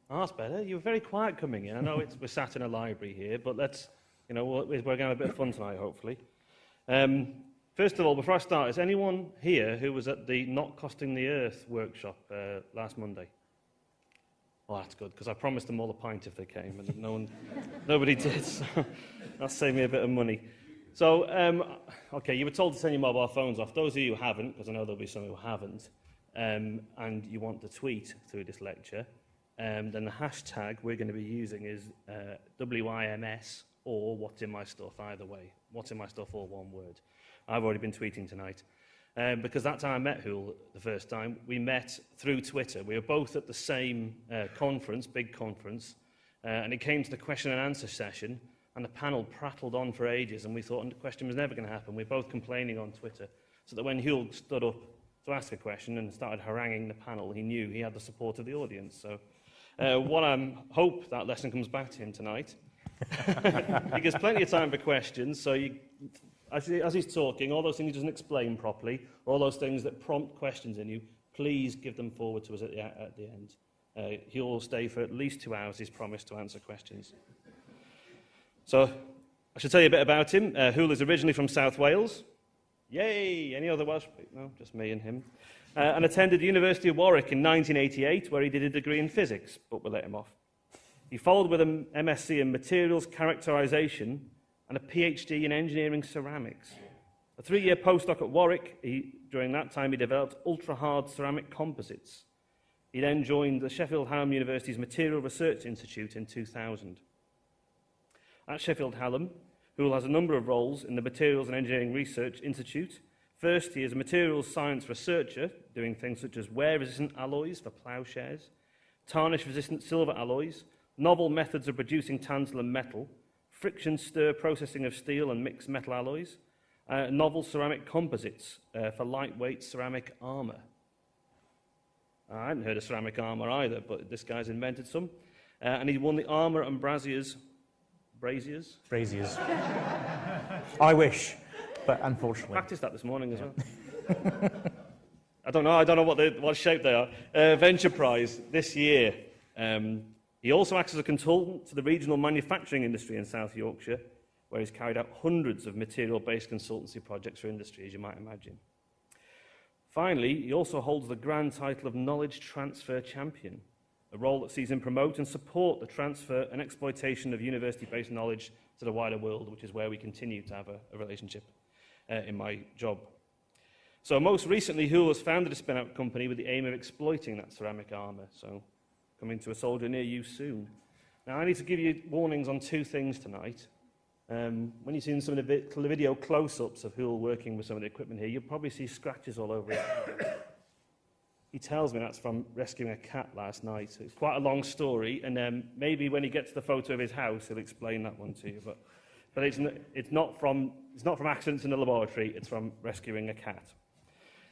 Oh, that's better. You were very quiet coming in. I know we're sat in a library here, but let's, we're going to have a bit of fun tonight, hopefully. First of all, before I start, is anyone here who was at the Not Costing the Earth workshop last Monday? Oh, that's good, because I promised them all a pint if they came, and nobody did, so that saved me a bit of money. So, okay, you were told to turn your mobile phones off. Those of you who haven't, because I know there'll be some who haven't, and you want to tweet through this lecture, then the hashtag we're going to be using is WIMS or What's in My Stuff, either way. What's in My Stuff, all one word. I've already been tweeting tonight. Because that time I met Hywel the first time, we met through Twitter. We were both at the same conference, big conference, and it came to the question and answer session, and the panel prattled on for ages, and we thought the question was never going to happen. We were both complaining on Twitter, so that when Hywel stood up to ask a question and started haranguing the panel, he knew he had the support of the audience. So what I hope that lesson comes back to him tonight. He gives plenty of time for questions, so as he's talking, all those things he doesn't explain properly, all those things that prompt questions in you, please give them forward to us at the end. He'll stay for at least 2 hours, he's promised to answer questions. So, I should tell you a bit about him. Hywel is originally from South Wales. Yay! Any other Welsh? No, just me and him. And attended the University of Warwick in 1988, where he did a degree in physics, but we'll let him off. He followed with an MSc in materials characterization and a PhD in engineering ceramics. A 3-year postdoc at Warwick, during that time he developed ultra-hard ceramic composites. He then joined the Sheffield Hallam University's Material Research Institute in 2000. At Sheffield Hallam, Hywel has a number of roles in the Materials and Engineering Research Institute. First, he is a materials science researcher, doing things such as wear-resistant alloys for ploughshares, tarnish-resistant silver alloys, novel methods of producing tantalum metal, friction stir processing of steel and mixed metal alloys, novel ceramic composites for lightweight ceramic armour. I hadn't heard of ceramic armour either, but this guy's invented some. And he won the Armour and Braziers. I wish, but unfortunately. Practiced that this morning as well. I don't know what shape they are. Venture Prize this year. He also acts as a consultant to the regional manufacturing industry in South Yorkshire, where he's carried out hundreds of material-based consultancy projects for industry, as you might imagine. Finally, he also holds the grand title of Knowledge Transfer Champion, a role that sees him promote and support the transfer and exploitation of university-based knowledge to the wider world, which is where we continue to have a relationship in my job. So most recently, Hywel has founded a spin-out company with the aim of exploiting that ceramic armour, so coming to a soldier near you soon. Now, I need to give you warnings on 2 things tonight. When you've seen some of the video close-ups of Hywel working with some of the equipment here, you'll probably see scratches all over it. He tells me that's from rescuing a cat last night. It's quite a long story, and maybe when he gets the photo of his house, he'll explain that one to you. But it's not from accidents in the laboratory. It's from rescuing a cat.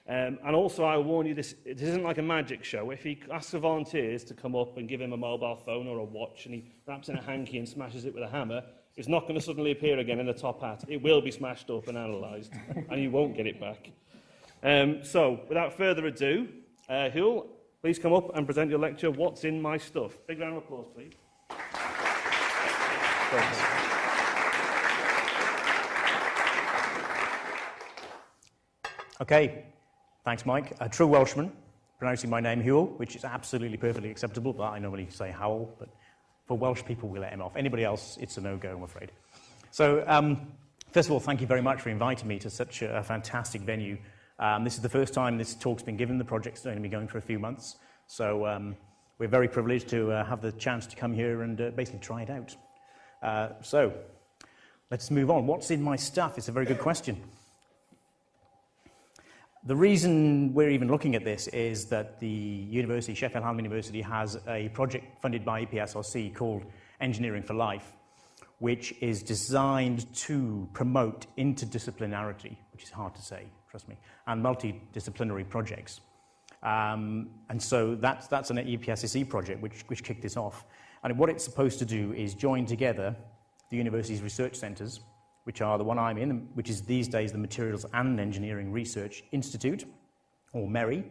And also, I warn you, this isn't like a magic show. If he asks the volunteers to come up and give him a mobile phone or a watch, and he wraps in a hanky and smashes it with a hammer, it's not going to suddenly appear again in the top hat. It will be smashed up and analysed, and you won't get it back. So, without further ado, Hywel, please come up and present your lecture, What's in My Stuff? Big round of applause, please. Okay, thanks, Mike. A true Welshman, pronouncing my name Hywel, which is absolutely perfectly acceptable, but I normally say Hywel, but for Welsh people, we let him off. Anybody else, it's a no-go, I'm afraid. So, first of all, thank you very much for inviting me to such a fantastic venue. This is the first time this talk's been given. The project's going to be going for a few months. So we're very privileged to have the chance to come here and basically try it out. So let's move on. What's in my stuff? It's a very good question. The reason we're even looking at this is that the university, Sheffield Hallam University, has a project funded by EPSRC called Engineering for Life, which is designed to promote interdisciplinarity, which is hard to say, trust me, and multidisciplinary projects. And so that's an EPSRC project which kicked this off. And what it's supposed to do is join together the university's research centres, which are the one I'm in, which is these days the Materials and Engineering Research Institute, or MERI,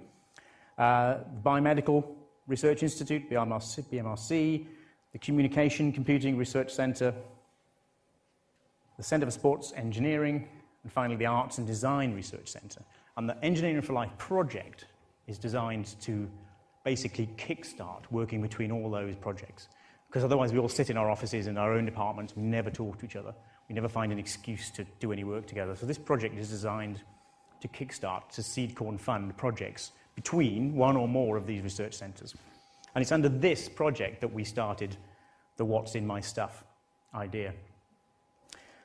the biomedical Research Institute, BMRC, the Communication Computing Research Centre, the Centre for Sports Engineering, and finally the Arts and Design Research Centre. And the Engineering for Life project is designed to basically kickstart working between all those projects. Because otherwise we all sit in our offices in our own departments, we never talk to each other, we never find an excuse to do any work together. So this project is designed to kickstart, to seed corn fund projects between one or more of these research centres. And it's under this project that we started the What's in My Stuff idea.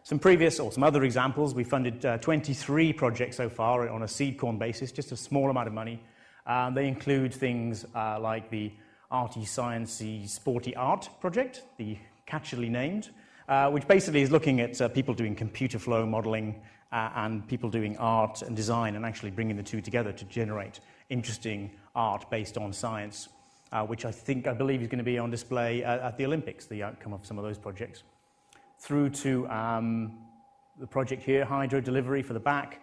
Some other examples, we funded 23 projects so far on a seed corn basis, just a small amount of money. They include things like the Arty Sciencey Sporty Art project, the catchily named, which basically is looking at people doing computer flow modelling and people doing art and design and actually bringing the two together to generate interesting art based on science, which I believe is going to be on display at the Olympics, the outcome of some of those projects. Through to the project here, Hydro Delivery for the back.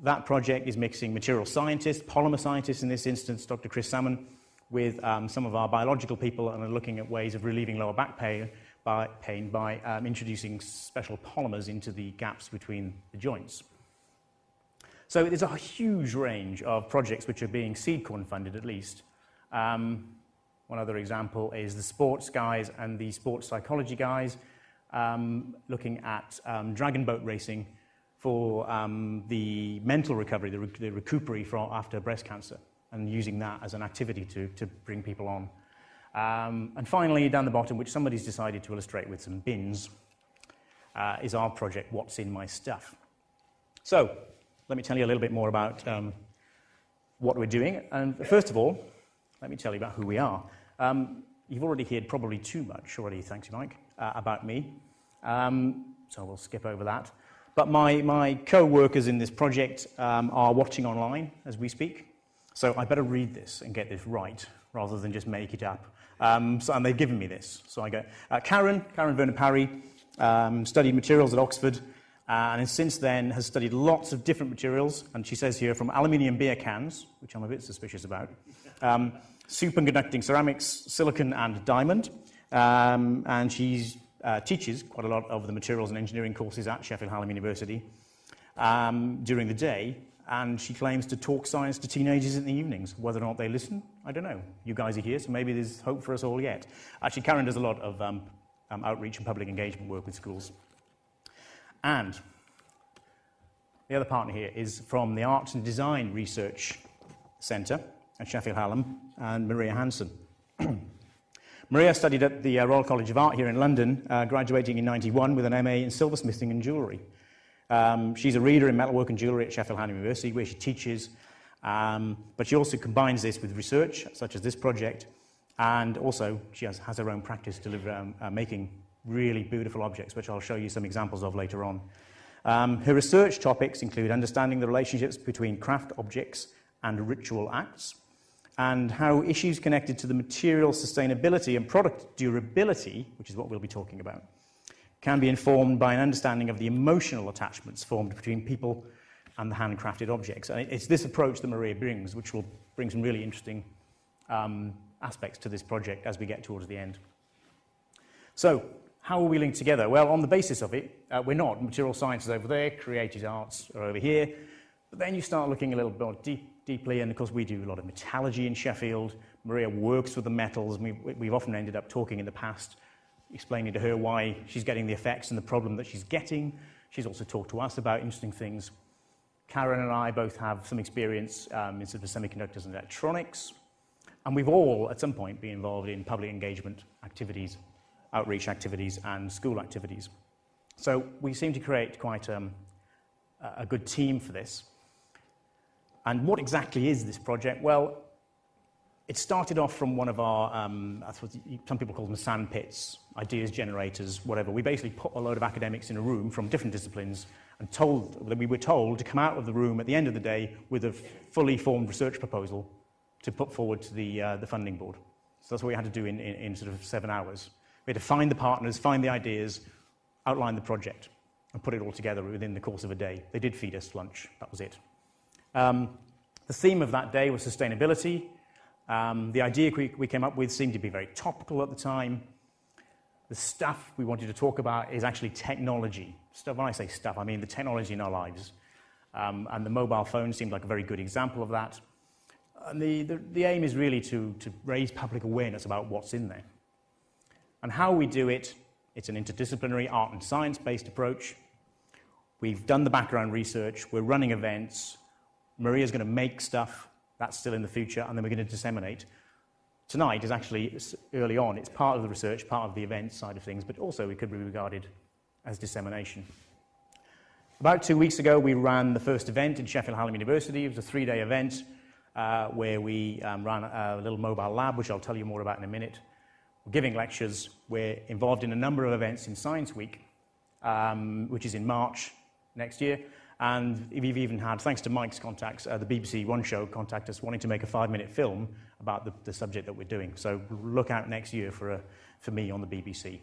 That project is mixing material scientists, polymer scientists in this instance, Dr. Chris Salmon, with some of our biological people, and are looking at ways of relieving lower back pain by introducing special polymers into the gaps between the joints. So there's a huge range of projects which are being seed corn funded at least. One other example is the sports guys and the sports psychology guys looking at dragon boat racing for the mental recovery, the recupery after breast cancer, and using that as an activity to bring people on. And finally, down the bottom, which somebody's decided to illustrate with some bins, is our project, What's in My Stuff? So, let me tell you a little bit more about what we're doing. And first of all, let me tell you about who we are. You've already heard probably too much already, thanks you, Mike, about me. So we'll skip over that. But my co-workers in this project are watching online as we speak. So I better read this and get this right, rather than just make it up. And they've given me this. So I go, Karen Werner-Parry, studied materials at Oxford, and since then has studied lots of different materials, and she says here, from aluminium beer cans, which I'm a bit suspicious about, superconducting ceramics, silicon and diamond, and she teaches quite a lot of the materials and engineering courses at Sheffield Hallam University during the day, and she claims to talk science to teenagers in the evenings. Whether or not they listen, I don't know. You guys are here, so maybe there's hope for us all yet. Actually, Karen does a lot of outreach and public engagement work with schools. And the other partner here is from the Arts and Design Research Centre at Sheffield Hallam, and Maria Hansen. Maria studied at the Royal College of Art here in London, graduating in '91 with an MA in silversmithing and jewellery. She's a reader in metalwork and jewellery at Sheffield Hallam University, where she teaches, but she also combines this with research, such as this project, and also she has her own practice making really beautiful objects, which I'll show you some examples of later on. Her research topics include understanding the relationships between craft objects and ritual acts, and how issues connected to the material sustainability and product durability, which is what we'll be talking about, can be informed by an understanding of the emotional attachments formed between people and the handcrafted objects. And it's this approach that Maria brings, which will bring some really interesting aspects to this project as we get towards the end. So, how are we linked together? Well, on the basis of it, we're not. Material science is over there, creative arts are over here, but then you start looking a little bit more deeply, and of course we do a lot of metallurgy in Sheffield. Maria works with the metals, and we've often ended up talking in the past, explaining to her why she's getting the effects and the problem that she's getting. She's also talked to us about interesting things. Karen and I both have some experience in sort of semiconductors and electronics, and we've all, at some point, been involved in public engagement activities, outreach activities, and school activities. So we seem to create quite a good team for this. And what exactly is this project? Well, it started off from one of our, some people call them sand pits, ideas generators, whatever. We basically put a load of academics in a room from different disciplines and we were told to come out of the room at the end of the day with a fully formed research proposal to put forward to the funding board. So that's what we had to do in sort of 7 hours. We had to find the partners, find the ideas, outline the project, and put it all together within the course of a day. They did feed us lunch, that was it. The theme of that day was sustainability. The idea we came up with seemed to be very topical at the time. The stuff we wanted to talk about is actually technology. Stuff, when I say stuff, I mean the technology in our lives. And the mobile phone seemed like a very good example of that. And the aim is really to raise public awareness about what's in there. And how we do it, it's an interdisciplinary art and science-based approach. We've done the background research, we're running events, Maria's going to make stuff, that's still in the future, and then we're going to disseminate. Tonight is actually, early on, it's part of the research, part of the event side of things, but also it could be regarded as dissemination. About 2 weeks ago, we ran the first event in Sheffield Hallam University. It was a 3-day event where we ran a little mobile lab, which I'll tell you more about in a minute. We're giving lectures. We're involved in a number of events in Science Week, which is in March next year. And we've even had, thanks to Mike's contacts, the BBC One Show contact us wanting to make a 5-minute film about the subject that we're doing. So look out next year for me on the BBC.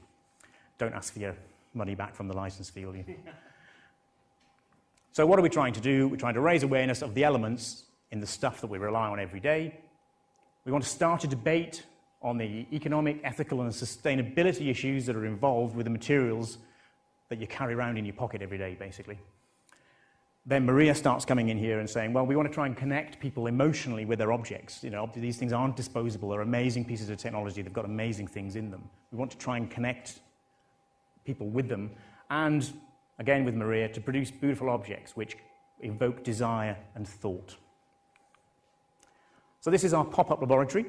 Don't ask for your money back from the license fee, will you? So what are we trying to do? We're trying to raise awareness of the elements in the stuff that we rely on every day. We want to start a debate on the economic, ethical, and sustainability issues that are involved with the materials that you carry around in your pocket every day, basically. Then Maria starts coming in here and saying, well, we want to try and connect people emotionally with their objects. You know, these things aren't disposable. They're amazing pieces of technology. They've got amazing things in them. We want to try and connect people with them. And, again, with Maria, to produce beautiful objects which evoke desire and thought. So this is our pop-up laboratory.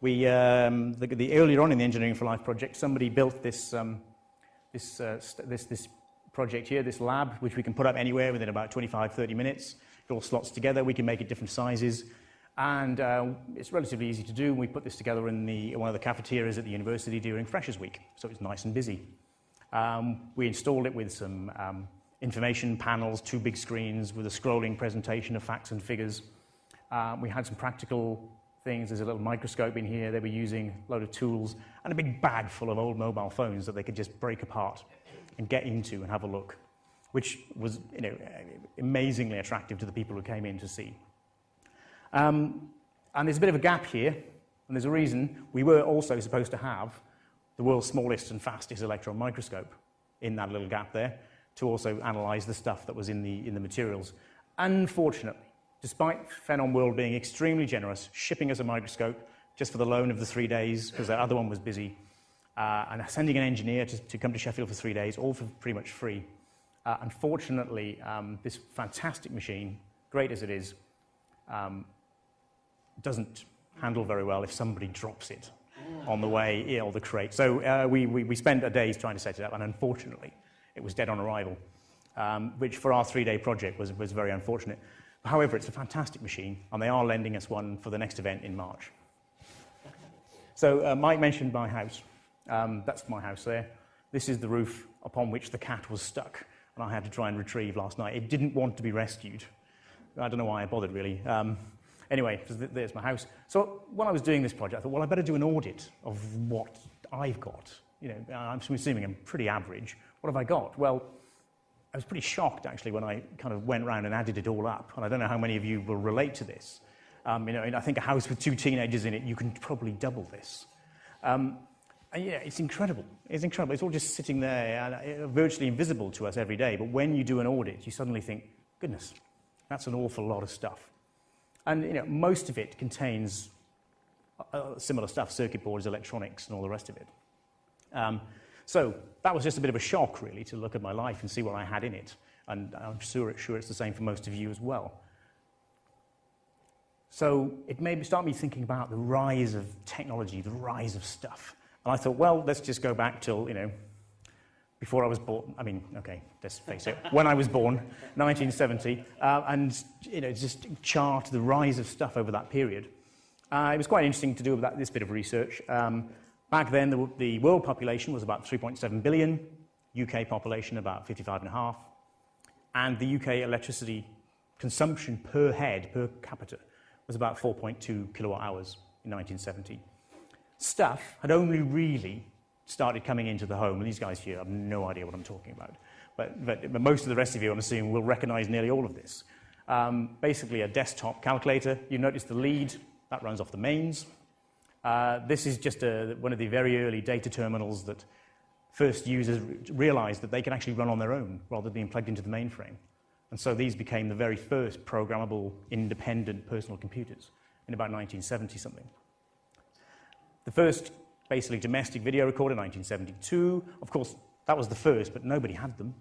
We, earlier on in the Engineering for Life project, somebody built this project here, this lab, which we can put up anywhere within about 25, 30 minutes. It all slots together. We can make it different sizes. And it's relatively easy to do. We put this together in one of the cafeterias at the university during Freshers Week, so it's nice and busy. We installed it with some information panels, 2 big screens with a scrolling presentation of facts and figures. We had some practical things. There's a little microscope in here. They were using a load of tools and a big bag full of old mobile phones that they could just break apart and get into and have a look, which was, you know, amazingly attractive to the people who came in to see. And there's a bit of a gap here, and there's a reason. We were also supposed to have the world's smallest and fastest electron microscope in that little gap there to also analyze the stuff that was in the materials. Unfortunately, despite Phenom World being extremely generous, shipping us a microscope just for the loan of the 3 days, because the other one was busy, and sending an engineer to come to Sheffield for 3 days, all for pretty much free. Unfortunately, this fantastic machine, great as it is, doesn't handle very well if somebody drops it on the way, or the crate. So we spent a day trying to set it up, and unfortunately, it was dead on arrival, which for our 3-day project was very unfortunate. However, it's a fantastic machine, and they are lending us one for the next event in March. So Mike mentioned my house. That's my house there. This is the roof upon which the cat was stuck, and I had to try and retrieve last night. It didn't want to be rescued. I don't know why I bothered, really. Anyway, there's my house. So when I was doing this project, I thought, well, I better do an audit of what I've got. You know, I'm assuming I'm pretty average. What have I got? Well, I was pretty shocked, actually, when I kind of went around and added it all up. And I don't know how many of you will relate to this. You know, I think a house with 2 teenagers in it, you can probably double this. And yeah, it's incredible. It's incredible. It's all just sitting there, and virtually invisible to us every day. But when you do an audit, you suddenly think, goodness, that's an awful lot of stuff. And you know, most of it contains similar stuff, circuit boards, electronics, and all the rest of it. So that was just a bit of a shock, really, to look at my life and see what I had in it. And I'm sure it's the same for most of you as well. So it made me start thinking about the rise of technology, the rise of stuff. And I thought, well, let's just go back till, you know, before I was born. I mean, okay, let's face it, when I was born, 1970, and, you know, just chart the rise of stuff over that period. It was quite interesting to do this bit of research. Back then, the world population was about 3.7 billion, UK population about 55.5, and the UK electricity consumption per head, per capita, was about 4.2 kilowatt hours in 1970. Stuff had only really started coming into the home, and these guys here have no idea what I'm talking about. But most of the rest of you, I'm assuming, will recognize nearly all of this. Basically, a desktop calculator. You notice the lead That runs off the mains. This is just one of the very early data terminals that first users realized that they can actually run on their own rather than being plugged into the mainframe. And so these became the very first programmable, independent personal computers in about 1970-something. The first, basically, domestic video recorder, 1972. Of course, that was the first, but nobody had them.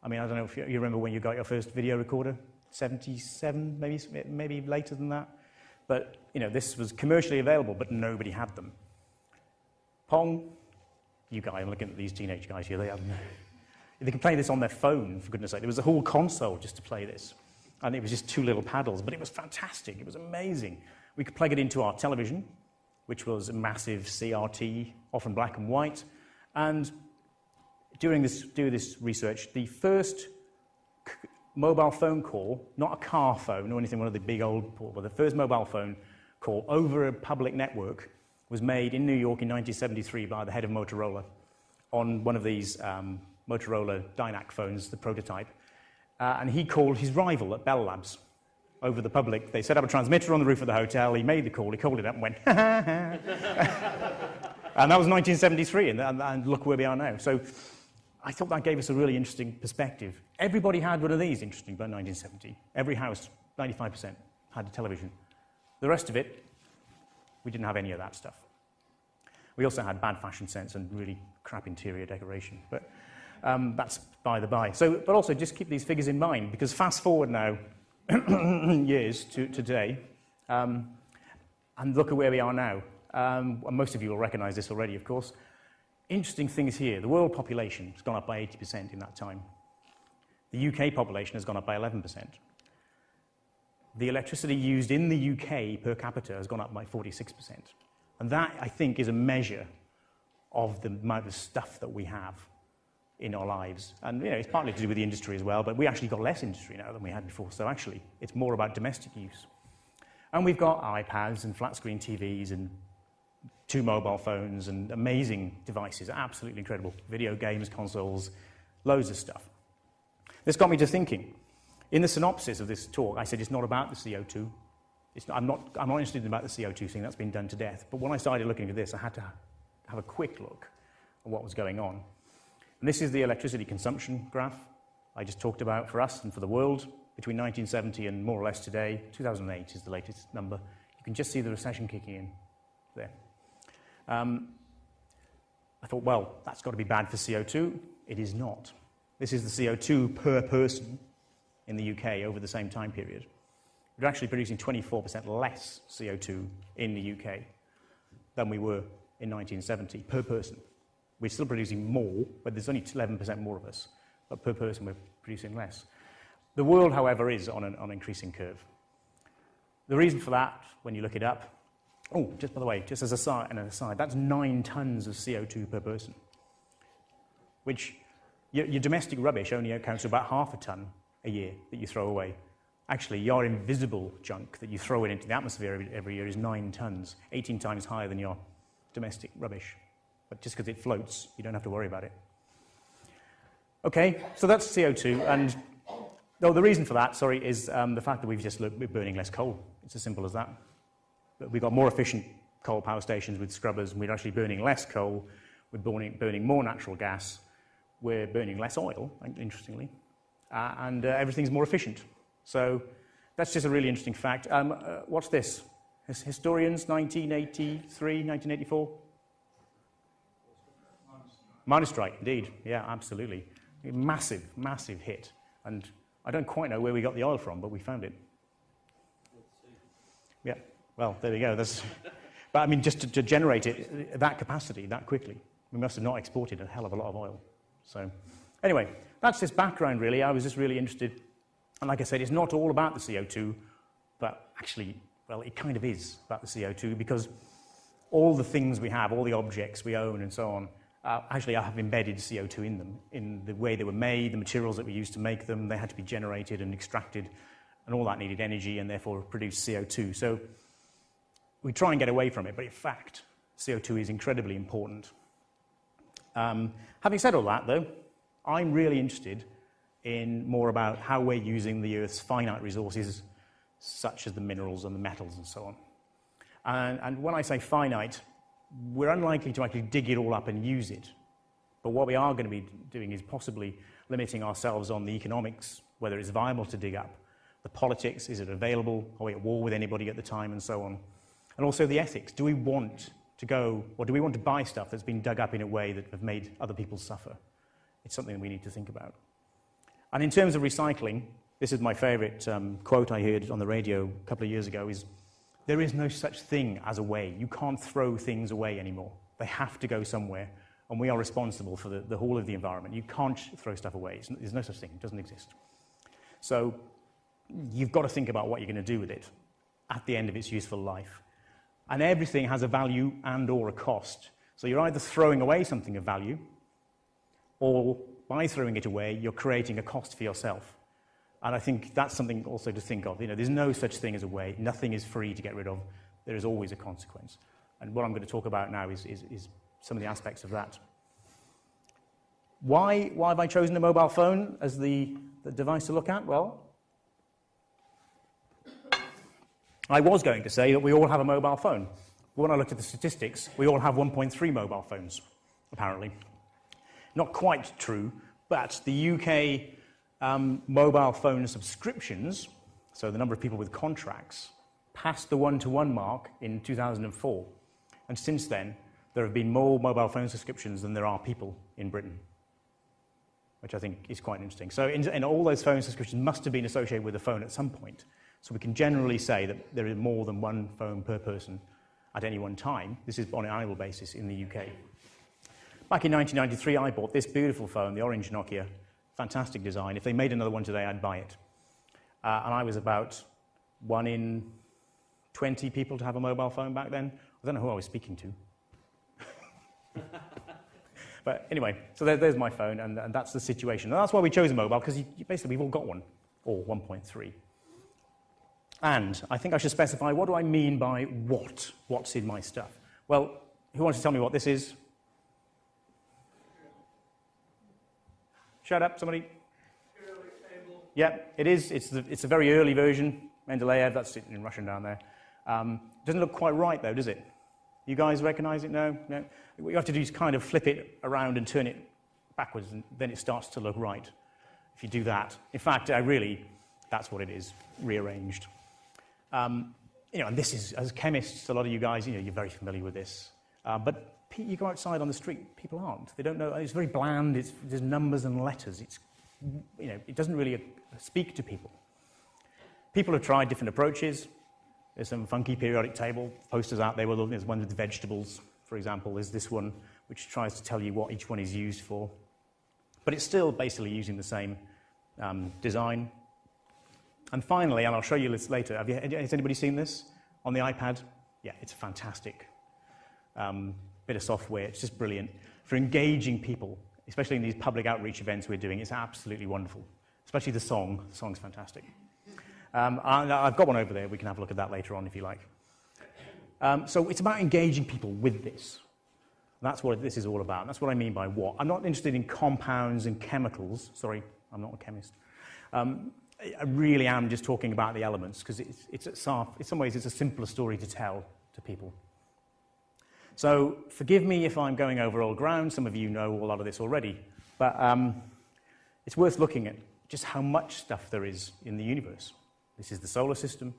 I mean, I don't know if you remember when you got your first video recorder, 77, maybe later than that. But, you know, this was commercially available, but nobody had them. Pong, you guys, I'm looking at these teenage guys here, they can play this on their phone, for goodness sake. There was a whole console just to play this. And it was just two little paddles, but it was fantastic. It was amazing. We could plug it into our television, which was a massive CRT, often black and white. And doing this research, the first mobile phone call, not a car phone or anything, one of the big old, but the first mobile phone call over a public network was made in New York in 1973 by the head of Motorola on one of these Motorola Dynac phones, the prototype. And he called his rival at Bell Labs over the public. They set up a transmitter on the roof of the hotel. He made the call. He called it up and went, ha, ha, ha. And that was 1973, and look where we are now. So I thought that gave us a really interesting perspective. Everybody had one of these, interesting, by 1970. Every house, 95%, had a television. The rest of it, we didn't have any of that stuff. We also had bad fashion sense and really crap interior decoration. But that's by the by. So, but also just keep these figures in mind, because fast forward now years to today, and look at where we are now. Most of you will recognize this already, of course. Interesting things here. The world population has gone up by 80% in that time. The UK population has gone up by 11%. The electricity used in the UK per capita has gone up by 46%. And that, I think, is a measure of the amount of stuff that we have in our lives. And you know, it's partly to do with the industry as well, but we actually got less industry now than we had before. So actually, it's more about domestic use. And we've got iPads and flat-screen TVs and 2 mobile phones and amazing devices, absolutely incredible. Video games, consoles, loads of stuff. This got me to thinking. In the synopsis of this talk, I said it's not about the CO2. I'm not interested about the CO2 thing, that's been done to death. But when I started looking at this, I had to have a quick look at what was going on. And this is the electricity consumption graph I just talked about for us and for the world between 1970 and more or less today. 2008 is the latest number. You can just see the recession kicking in there. I thought, well, that's got to be bad for CO2. It is not. This is the CO2 per person in the UK over the same time period. We're actually producing 24% less CO2 in the UK than we were in 1970 per person. We're still producing more, but there's only 11% more of us. But per person, we're producing less. The world, however, is on an increasing curve. The reason for that, when you look it up, oh, just by the way, just as an aside, that's 9 tons of CO2 per person, which your domestic rubbish only accounts for about half a ton a year that you throw away. Actually, your invisible junk that you throw into the atmosphere every year is 9 tons, 18 times higher than your domestic rubbish. But just because it floats, you don't have to worry about it. Okay, so that's CO2, and the reason for that, is the fact that we're burning less coal. It's as simple as that. But we've got more efficient coal power stations with scrubbers, and we're actually burning less coal. We're burning more natural gas. We're burning less oil, interestingly, and everything's more efficient. So that's just a really interesting fact. What's this? Historians, 1983, 1984? Miners' strike, indeed. Yeah, absolutely. Massive, massive hit. And I don't quite know where we got the oil from, but we found it. Yeah, well, there we go. But I mean, just to generate it, that capacity, that quickly, we must have not exported a hell of a lot of oil. So anyway, that's this background, really. I was just really interested. And like I said, it's not all about the CO2, but actually, well, it kind of is about the CO2, because all the things we have, all the objects we own and so on, actually have embedded CO2 in them, in the way they were made, the materials that we used to make them. They had to be generated and extracted, and all that needed energy and therefore produced CO2. So we try and get away from it, but in fact, CO2 is incredibly important. Having said all that, though, I'm really interested in more about how we're using the Earth's finite resources, such as the minerals and the metals and so on. And when I say finite, we're unlikely to actually dig it all up and use it. But what we are going to be doing is possibly limiting ourselves on the economics, whether it's viable to dig up, the politics, is it available, are we at war with anybody at the time, and so on. And also the ethics. Do we want to go, or do we want to buy stuff that's been dug up in a way that have made other people suffer? It's something that we need to think about. And in terms of recycling, this is my favorite quote I heard on the radio a couple of years ago, is there is no such thing as a way. You can't throw things away anymore. They have to go somewhere, and we are responsible for the whole of the environment. You can't throw stuff away. There's no such thing. It doesn't exist. So you've got to think about what you're going to do with it at the end of its useful life. And everything has a value and or a cost. So you're either throwing away something of value, or by throwing it away, you're creating a cost for yourself. And I think that's something also to think of. You know, there's no such thing as a way. Nothing is free to get rid of. There is always a consequence. And what I'm going to talk about now is some of the aspects of that. Why have I chosen a mobile phone as the device to look at? Well, I was going to say that we all have a mobile phone. When I looked at the statistics, we all have 1.3 mobile phones, apparently. Not quite true, but the UK mobile phone subscriptions, so the number of people with contracts, passed the 1-to-1 mark in 2004. And since then, there have been more mobile phone subscriptions than there are people in Britain, which I think is quite interesting. So in all those phone subscriptions must have been associated with a phone at some point. So we can generally say that there is more than one phone per person at any one time. This is on an annual basis in the UK. Back in 1993, I bought this beautiful phone, the orange Nokia. Fantastic design. If they made another one today, I'd buy it. And I was about 1 in 20 people to have a mobile phone back then. I don't know who I was speaking to. But anyway, so there's my phone, and that's the situation. And that's why we chose a mobile, because basically we've all got one, or 1.3. And I think I should specify, what do I mean by what's in my stuff? Well, who wants to tell me what this is? Shut up, somebody. Yeah, it is. It's a very early version. Mendeleev, that's sitting in Russian down there. Doesn't look quite right, though, does it? You guys recognize it? No? No? What you have to do is kind of flip it around and turn it backwards, and then it starts to look right, if you do that. In fact, that's what it is, rearranged. You know, and this is, as chemists, a lot of you guys, you're very familiar with this. But you go outside on the street, people aren't. They don't know. It's very bland. There's numbers and letters. It doesn't really speak to people. People have tried different approaches. There's some funky periodic table posters out there. There's one with vegetables, for example. There's this one which tries to tell you what each one is used for. But it's still basically using the same design. And finally, and I'll show you this later, has anybody seen this on the iPad? Yeah, it's a fantastic bit of software. It's just brilliant for engaging people, especially in these public outreach events we're doing. It's absolutely wonderful, especially the song. The song's fantastic. I've got one over there. We can have a look at that later on if you like. So it's about engaging people with this. That's what this is all about. That's what I mean by what. I'm not interested in compounds and chemicals. Sorry, I'm not a chemist. I really am just talking about the elements, because in some ways it's a simpler story to tell to people. So forgive me if I'm going over old ground. Some of you know a lot of this already. But it's worth looking at just how much stuff there is in the universe. This is the solar system.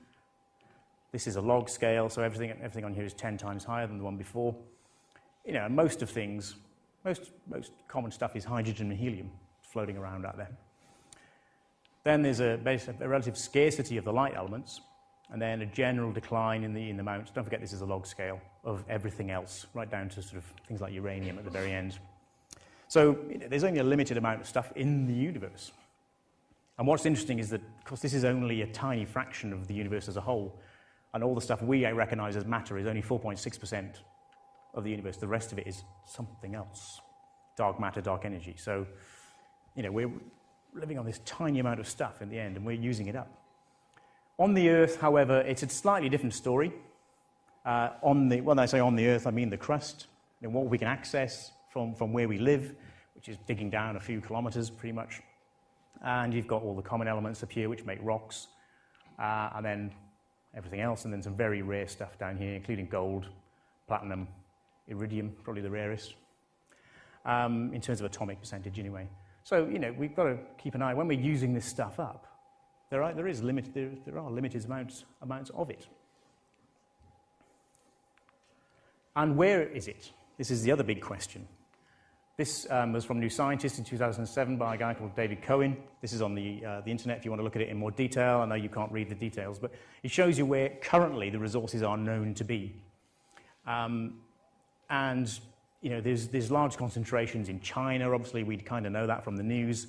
This is a log scale, so everything on here is 10 times higher than the one before. Most common stuff is hydrogen and helium floating around out there. Then there's a relative scarcity of the light elements, and then a general decline in the amounts. Don't forget, this is a log scale of everything else, right down to sort of things like uranium at the very end. So there's only a limited amount of stuff in the universe. And what's interesting is that, of course, this is only a tiny fraction of the universe as a whole, and all the stuff we recognize as matter is only 4.6% of the universe. The rest of it is something else, dark matter, dark energy. So, we're living on this tiny amount of stuff in the end, and we're using it up. On the Earth, however, it's a slightly different story. When I say on the Earth, I mean the crust, what we can access from where we live, which is digging down a few kilometers, pretty much. And you've got all the common elements up here, which make rocks, and then everything else, and then some very rare stuff down here, including gold, platinum, iridium, probably the rarest, in terms of atomic percentage anyway. So, we've got to keep an eye. When we're using this stuff up, there are limited amounts of it. And where is it? This is the other big question. This was from New Scientist in 2007 by a guy called David Cohen. This is on the internet if you want to look at it in more detail. I know you can't read the details, but it shows you where currently the resources are known to be. There's large concentrations in China. Obviously, we kind of know that from the news.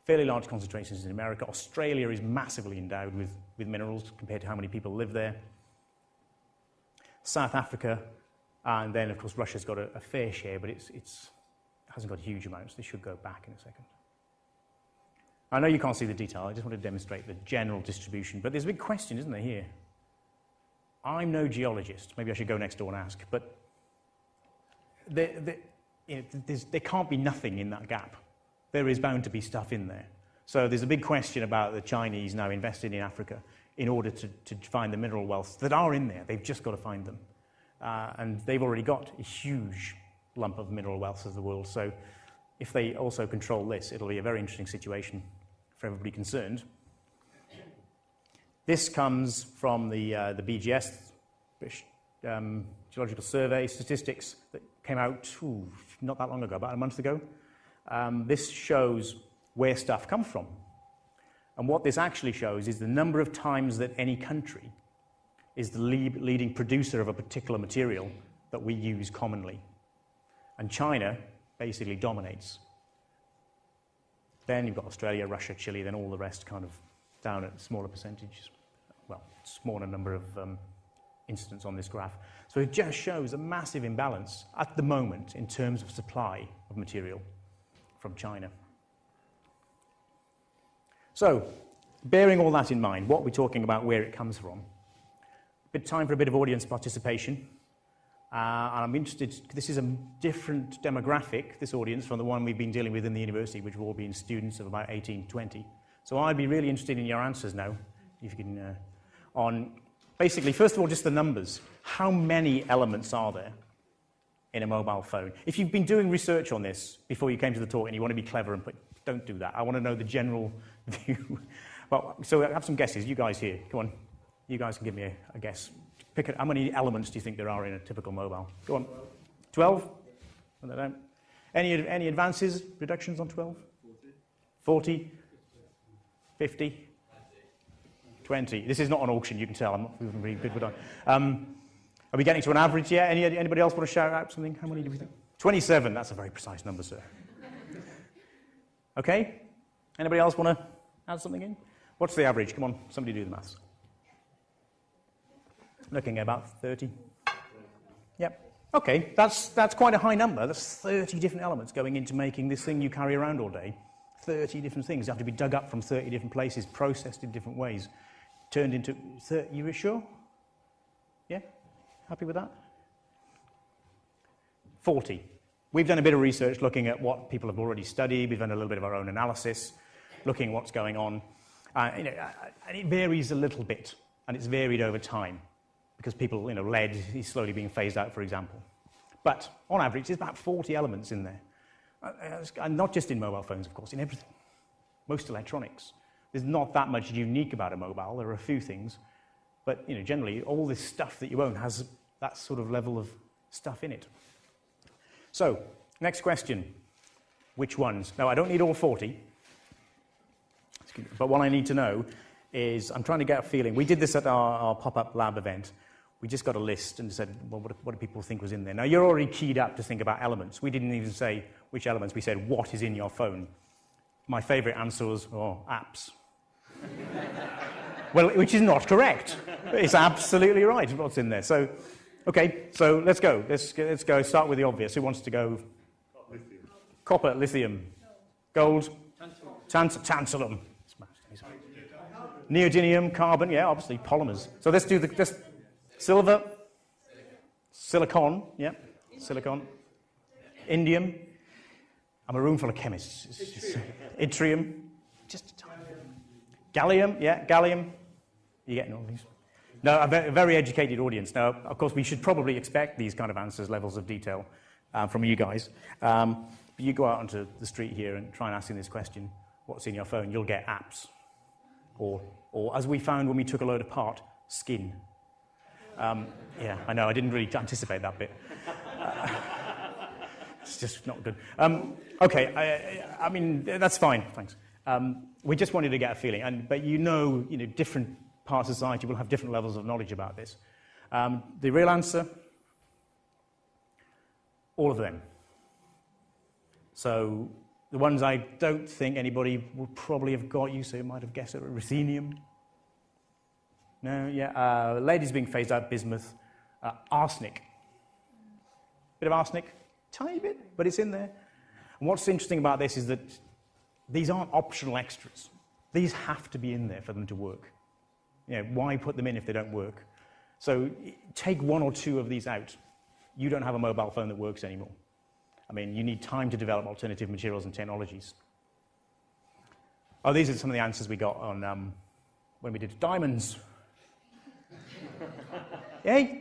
Fairly large concentrations in America. Australia is massively endowed with minerals compared to how many people live there. South Africa, and then, of course, Russia's got a fair share, but it hasn't got huge amounts. They should go back in a second. I know you can't see the detail. I just want to demonstrate the general distribution. But there's a big question, isn't there, here? I'm no geologist. Maybe I should go next door and ask. But there can't be nothing in that gap. There is bound to be stuff in there. So there's a big question about the Chinese now investing in Africa in order to find the mineral wealth that are in there. They've just got to find them. And they've already got a huge lump of mineral wealth of the world. So if they also control this, it'll be a very interesting situation for everybody concerned. This comes from the BGS, British Geological Survey statistics that came out not that long ago, about a month ago. This shows where stuff comes from. And what this actually shows is the number of times that any country is the leading producer of a particular material that we use commonly. And China basically dominates. Then you've got Australia, Russia, Chile, then all the rest kind of down at smaller percentages. Well, smaller number of incidents on this graph. So it just shows a massive imbalance at the moment in terms of supply of material from China. So, bearing all that in mind, what we're talking about, where it comes from. Time for a bit of audience participation. And I'm interested, this is a different demographic, this audience, from the one we've been dealing with in the university, which have all been students of about 18 to 20. So I'd be really interested in your answers now, if you can, on basically, first of all, just the numbers. How many elements are there in a mobile phone? If you've been doing research on this before you came to the talk and you want to be clever and don't do that. I want to know the general view. Well, so I have some guesses. You guys here, come on. You guys can give me a guess. Pick how many elements do you think there are in a typical mobile? Go on. 12? Any advances, reductions on 12? 40? 50? 20. This is not an auction, you can tell. I'm not even really good with that. Are we getting to an average yet? Anybody else want to shout out something? How many do we think? 27. That's a very precise number, sir. Okay. Anybody else want to add something in? What's the average? Come on, somebody do the maths. Looking at about 30. Yep. Okay, that's quite a high number. That's 30 different elements going into making this thing you carry around all day. 30 different things have to be dug up from 30 different places, processed in different ways, turned into 30. You sure? Yeah? Happy with that? 40. We've done a bit of research looking at what people have already studied. We've done a little bit of our own analysis, looking at what's going on. And it varies a little bit, and it's varied over time. Because people, lead is slowly being phased out, for example. But on average, there's about 40 elements in there. And not just in mobile phones, of course, in everything. Most electronics. There's not that much unique about a mobile. There are a few things. But, generally, all this stuff that you own has that sort of level of stuff in it. So, next question. Which ones? Now, I don't need all 40. But what I need to know is, I'm trying to get a feeling. We did this at our Popup lab event. We just got a list and said, well, what do people think was in there? Now, you're already keyed up to think about elements. We didn't even say which elements. We said, what is in your phone? My favorite answer was, apps. Well, which is not correct. It's absolutely right what's in there. So, okay, so let's go. Let's go. Start with the obvious. Who wants to go? Lithium. Copper, lithium. Gold? Tantalum. Neodymium, carbon, yeah, obviously polymers. So let's do this. Silver, silicon, yeah, silicon, indium. I'm a room full of chemists. Yttrium, just a tiny. Gallium, yeah, gallium. You're getting all these. No, a very educated audience. Now, of course, we should probably expect these kind of answers, levels of detail from you guys. But you go out onto the street here and try and ask this question, what's in your phone? You'll get apps. Or as we found when we took a load apart, skin. Yeah, I know, I didn't really anticipate that bit. It's just not good. Okay, I mean, that's fine, thanks. We just wanted to get a feeling, but you know, different parts of society will have different levels of knowledge about this. The real answer, all of them. So the ones I don't think anybody would probably have got, you say might have guessed it, ruthenium. No, yeah, lead is being phased out, bismuth, arsenic. Bit of arsenic, tiny bit, but it's in there. And what's interesting about this is that these aren't optional extras. These have to be in there for them to work. Why put them in if they don't work? So take one or two of these out. You don't have a mobile phone that works anymore. I mean, you need time to develop alternative materials and technologies. Oh, these are some of the answers we got on when we did diamonds. I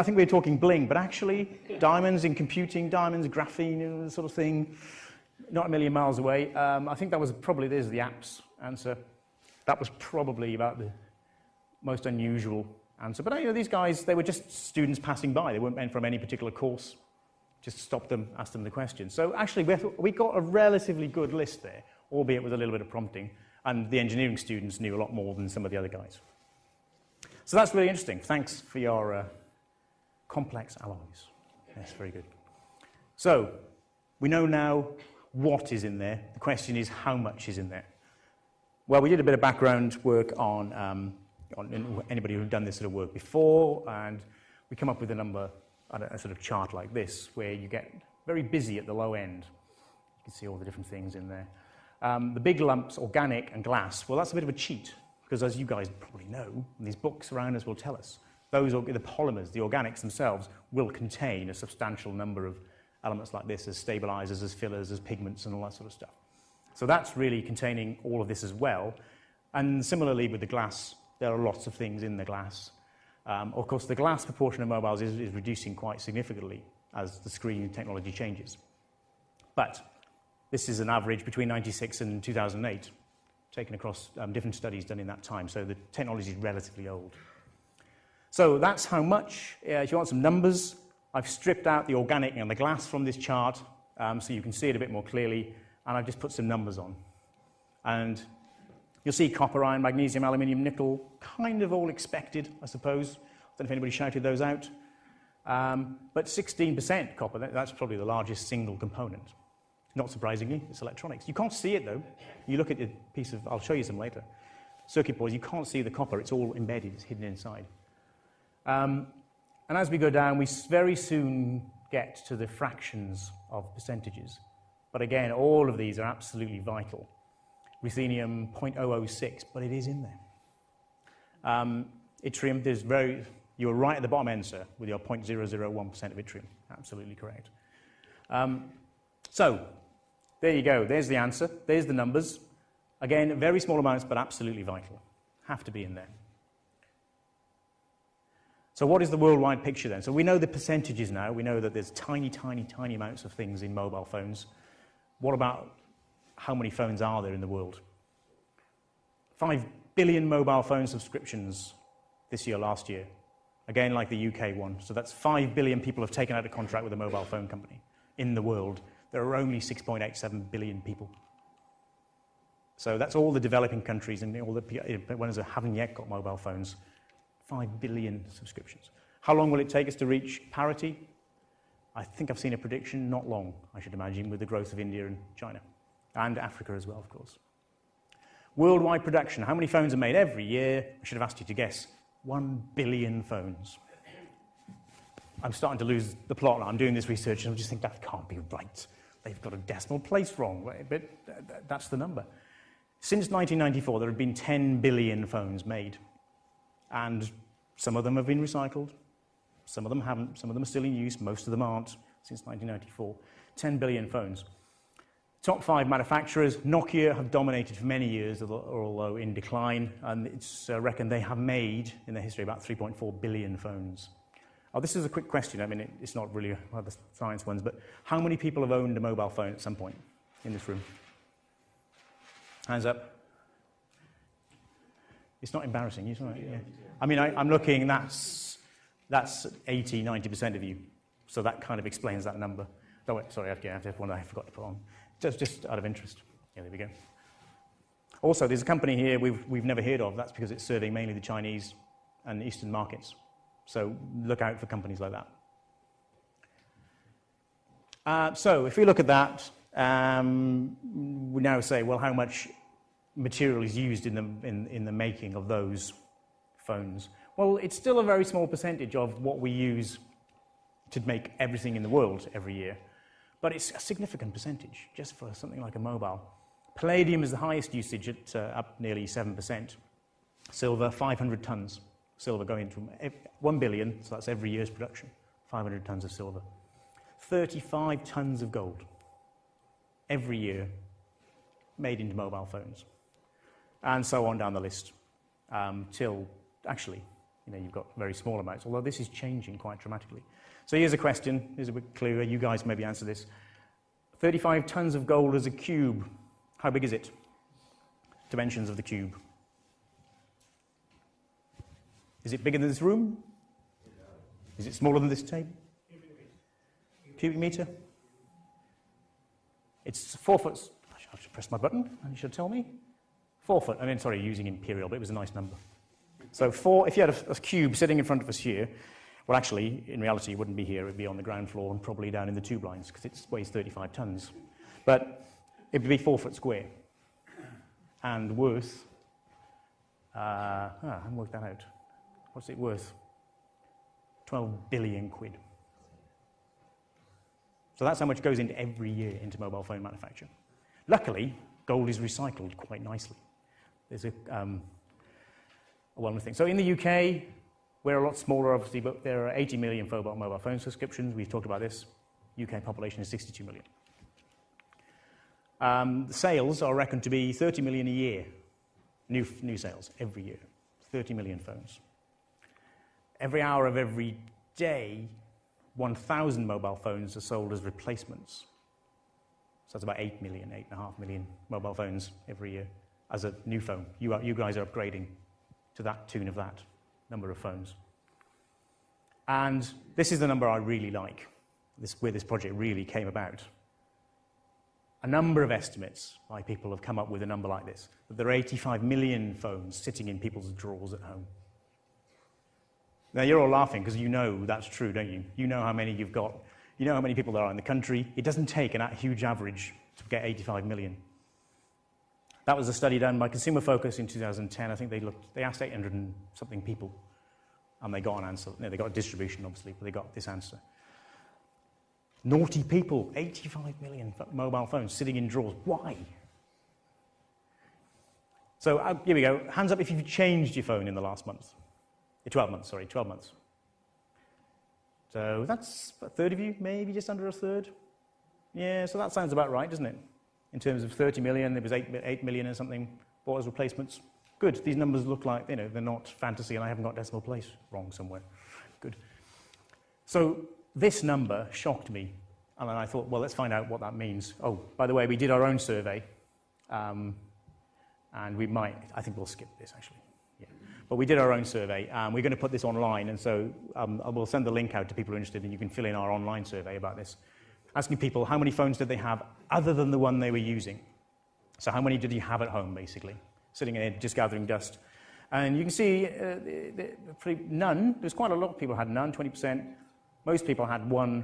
think we were talking bling, but actually diamonds in computing, diamonds, graphene, sort of thing, not a million miles away. I think that was probably, there's the apps answer. That was probably about the most unusual answer. But these guys, they were just students passing by. They weren't meant from any particular course. Just stopped them, asked them the question. So actually, we got a relatively good list there, albeit with a little bit of prompting. And the engineering students knew a lot more than some of the other guys. So that's really interesting. Thanks for your complex alloys. Yes, very good. So we know now what is in there. The question is how much is in there. Well, we did a bit of background work on anybody who'd done this sort of work before, and we come up with a number, a sort of chart like this, where you get very busy at the low end. You can see all the different things in there. The big lumps, organic and glass, well, that's a bit of a cheat, because as you guys probably know, and these books around us will tell us, the polymers, the organics themselves, will contain a substantial number of elements like this as stabilizers, as fillers, as pigments, and all that sort of stuff. So that's really containing all of this as well. And similarly with the glass, there are lots of things in the glass. Of course, the glass proportion of mobiles is reducing quite significantly as the screen technology changes. But this is an average between 96 and 2008, taken across different studies done in that time. So the technology is relatively old. So that's how much. If you want some numbers, I've stripped out the organic and the glass from this chart so you can see it a bit more clearly. And I've just put some numbers on. And you'll see copper, iron, magnesium, aluminium, nickel, kind of all expected, I suppose. I don't know if anybody shouted those out. But 16% copper, that's probably the largest single component. Not surprisingly, it's electronics. You can't see it, though. You look at a piece of, I'll show you some later, circuit boards, you can't see the copper. It's all embedded, it's hidden inside. And as we go down, we very soon get to the fractions of percentages. But again, all of these are absolutely vital. Ruthenium, 0.006, but it is in there. Yttrium, you were right at the bottom end, sir, with your 0.001% of yttrium. Absolutely correct. So, there you go. There's the answer. There's the numbers. Again, very small amounts, but absolutely vital. Have to be in there. So what is the worldwide picture then? So we know the percentages now. We know that there's tiny, tiny, tiny amounts of things in mobile phones. What about how many phones are there in the world? 5 billion mobile phone subscriptions this year, last year. Again, like the UK one. So that's 5 billion people have taken out a contract with a mobile phone company in the world. There are only 6.87 billion people. So that's all the developing countries and all the ones that haven't yet got mobile phones. 5 billion subscriptions. How long will it take us to reach parity? I think I've seen a prediction, not long, I should imagine, with the growth of India and China. And Africa as well, of course. Worldwide production. How many phones are made every year? I should have asked you to guess. 1 billion phones. I'm starting to lose the plot now. I'm doing this research and I just think that can't be right. They've got a decimal place wrong. But that's the number. Since 1994, there have been 10 billion phones made. And some of them have been recycled. Some of them haven't. Some of them are still in use. Most of them aren't since 1994. 10 billion phones. Top 5 manufacturers. Nokia have dominated for many years, although in decline, and it's reckoned they have made, in their history, about 3.4 billion phones. Oh, this is a quick question. I mean, it's not really one of the science ones, but how many people have owned a mobile phone at some point in this room? Hands up. It's not embarrassing, is it? Yeah. I mean, I'm looking, that's 80, 90% of you. So that kind of explains that number. Oh, wait, sorry, I have one I forgot to put on. Just out of interest. Yeah, there we go. Also, there's a company here we've never heard of. That's because it's serving mainly the Chinese and Eastern markets. So look out for companies like that. So if we look at that, we now say, well, how much material is used in the making of those phones? Well, it's still a very small percentage of what we use to make everything in the world every year. But it's a significant percentage, just for something like a mobile. Palladium is the highest usage at up nearly 7%. Silver, 500 tons. Silver going to 1 billion, so that's every year's production. 500 tons of silver. 35 tons of gold every year made into mobile phones. And so on down the list, till actually, you've got very small amounts, although this is changing quite dramatically. So here's a question, here's a bit clearer, you guys maybe answer this. 35 tons of gold as a cube, how big is it? Dimensions of the cube. Is it bigger than this room? Is it smaller than this table? Cubic meter? It's 4 foot, I should press my button, and you should tell me. 4 foot, I mean, sorry, using imperial, but it was a nice number. So if you had a cube sitting in front of us here, well, actually, in reality, it wouldn't be here. It would be on the ground floor and probably down in the tube lines because it weighs 35 tons. But it would be 4 foot square and worth, I haven't worked that out. What's it worth? 12 billion quid. So that's how much goes into every year into mobile phone manufacture. Luckily, gold is recycled quite nicely. There's a well-known thing. So in the UK, we're a lot smaller, obviously, but there are 80 million mobile phone subscriptions. We've talked about this. UK population is 62 million. The sales are reckoned to be 30 million a year. New sales every year. 30 million phones. Every hour of every day, 1,000 mobile phones are sold as replacements. So that's about 8 million, 8.5 million mobile phones every year as a new phone. You guys are upgrading to that tune of that number of phones. And this is the number I really like, where this project really came about. A number of estimates by people have come up with a number like this, that there are 85 million phones sitting in people's drawers at home. Now, you're all laughing because you know that's true, don't you? You know how many you've got. You know how many people there are in the country. It doesn't take a huge average to get 85 million. That was a study done by Consumer Focus in 2010. I think they asked 800 and something people, and they got an answer. No, they got a distribution, obviously, but they got this answer. Naughty people, 85 million mobile phones sitting in drawers. Why? So here we go. Hands up if you've changed your phone in the last month. 12 months, sorry, 12 months. So that's a third of you, maybe just under a third. Yeah, so that sounds about right, doesn't it? In terms of 30 million, there was 8 million or something bought as replacements. Good, these numbers look like, they're not fantasy, and I haven't got decimal place wrong somewhere. Good. So this number shocked me, and then I thought, well, let's find out what that means. Oh, by the way, we did our own survey, and I think we'll skip this, actually. Yeah. But we did our own survey, and we're going to put this online, and so I will send the link out to people who are interested, and you can fill in our online survey about this. Asking people how many phones did they have other than the one they were using. So how many did you have at home, basically, sitting in there just gathering dust. And you can see none. There's quite a lot of people had none, 20%. Most people had one.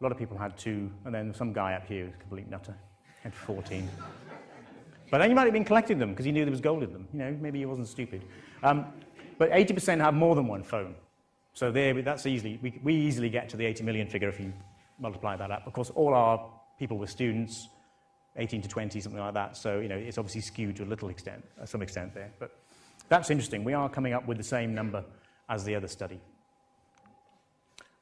A lot of people had two. And then some guy up here, a complete nutter, had 14. But then you might have been collecting them because he knew there was gold in them. Maybe he wasn't stupid. But 80% have more than one phone. So that's easily, we easily get to the 80 million figure if you multiply that up. Of course, all our people were students, 18 to 20, something like that. So, it's obviously skewed to some extent there. But that's interesting. We are coming up with the same number as the other study.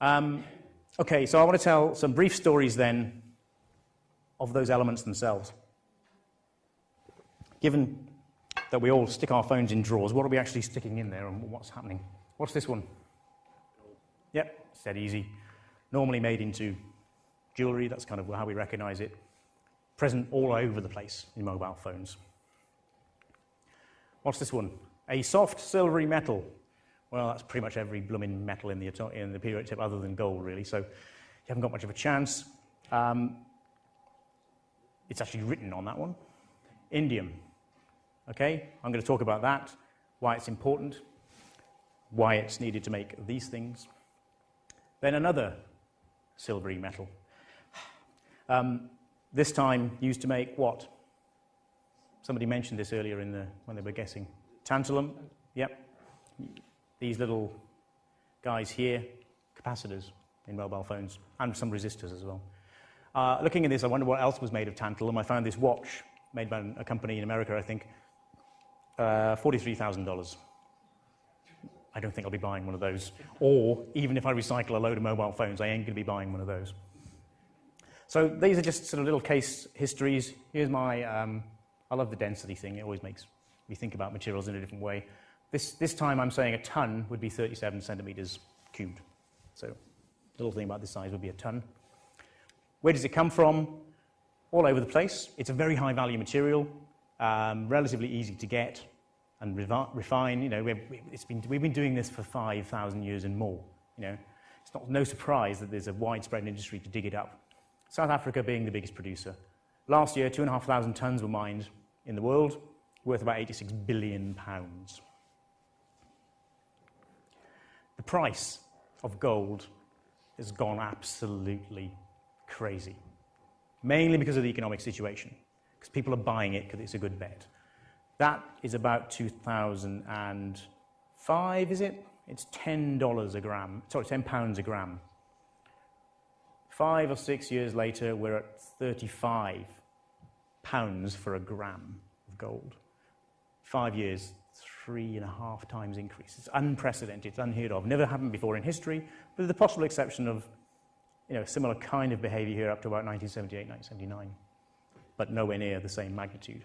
Okay, so I want to tell some brief stories then of those elements themselves. Given that we all stick our phones in drawers, what are we actually sticking in there and what's happening? What's this one? Yep, it's dead easy. Normally made into jewelry, that's kind of how we recognize it. Present all over the place in mobile phones. What's this one? A soft silvery metal. Well, that's pretty much every blooming metal in the periodic table other than gold, really, so you haven't got much of a chance. It's actually written on that one. Indium. Okay, I'm going to talk about that, why it's important, why it's needed to make these things. Then another silvery metal. This time used to make what? Somebody mentioned this earlier when they were guessing. Tantalum, yep. These little guys here, capacitors in mobile phones, and some resistors as well. Looking at this, I wonder what else was made of tantalum. I found this watch made by a company in America, I think, $43,000. I don't think I'll be buying one of those. Or, even if I recycle a load of mobile phones, I ain't going to be buying one of those. So these are just sort of little case histories. Here's my, I love the density thing. It always makes me think about materials in a different way. This time I'm saying a ton would be 37 centimeters cubed. So, little thing about this size would be a ton. Where does it come from? All over the place. It's a very high value material, relatively easy to get and refine. You know, we've been doing this for 5,000 years and more. You know, it's no surprise that there's a widespread industry to dig it up. South Africa being the biggest producer. Last year, 2,500 tons were mined in the world, worth about £86 billion. The price of gold has gone absolutely crazy, mainly because of the economic situation, because people are buying it because it's a good bet. That is about 2005, is it? It's $10 a gram, sorry, £10 a gram. 5 or 6 years later, we're at £35 for a gram of gold. 5 years, 3.5 times increase. It's unprecedented, it's unheard of, never happened before in history, with the possible exception of, you know, similar kind of behavior here up to about 1978, 1979, but nowhere near the same magnitude.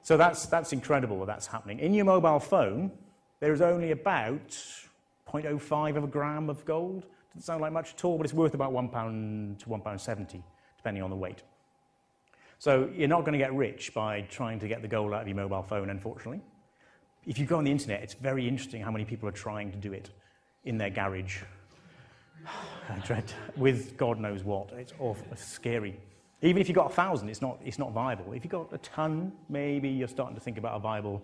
So that's incredible that that's happening. In your mobile phone, there is only about 0.05 of a gram of gold. Doesn't sound like much at all, but it's worth about £1 to £1.70, depending on the weight. So you're not going to get rich by trying to get the gold out of your mobile phone, unfortunately. If you go on the internet, it's very interesting how many people are trying to do it in their garage. I dread, with God knows what. It's awful, it's scary. Even if you've got 1,000, it's not viable. If you've got a ton, maybe you're starting to think about a viable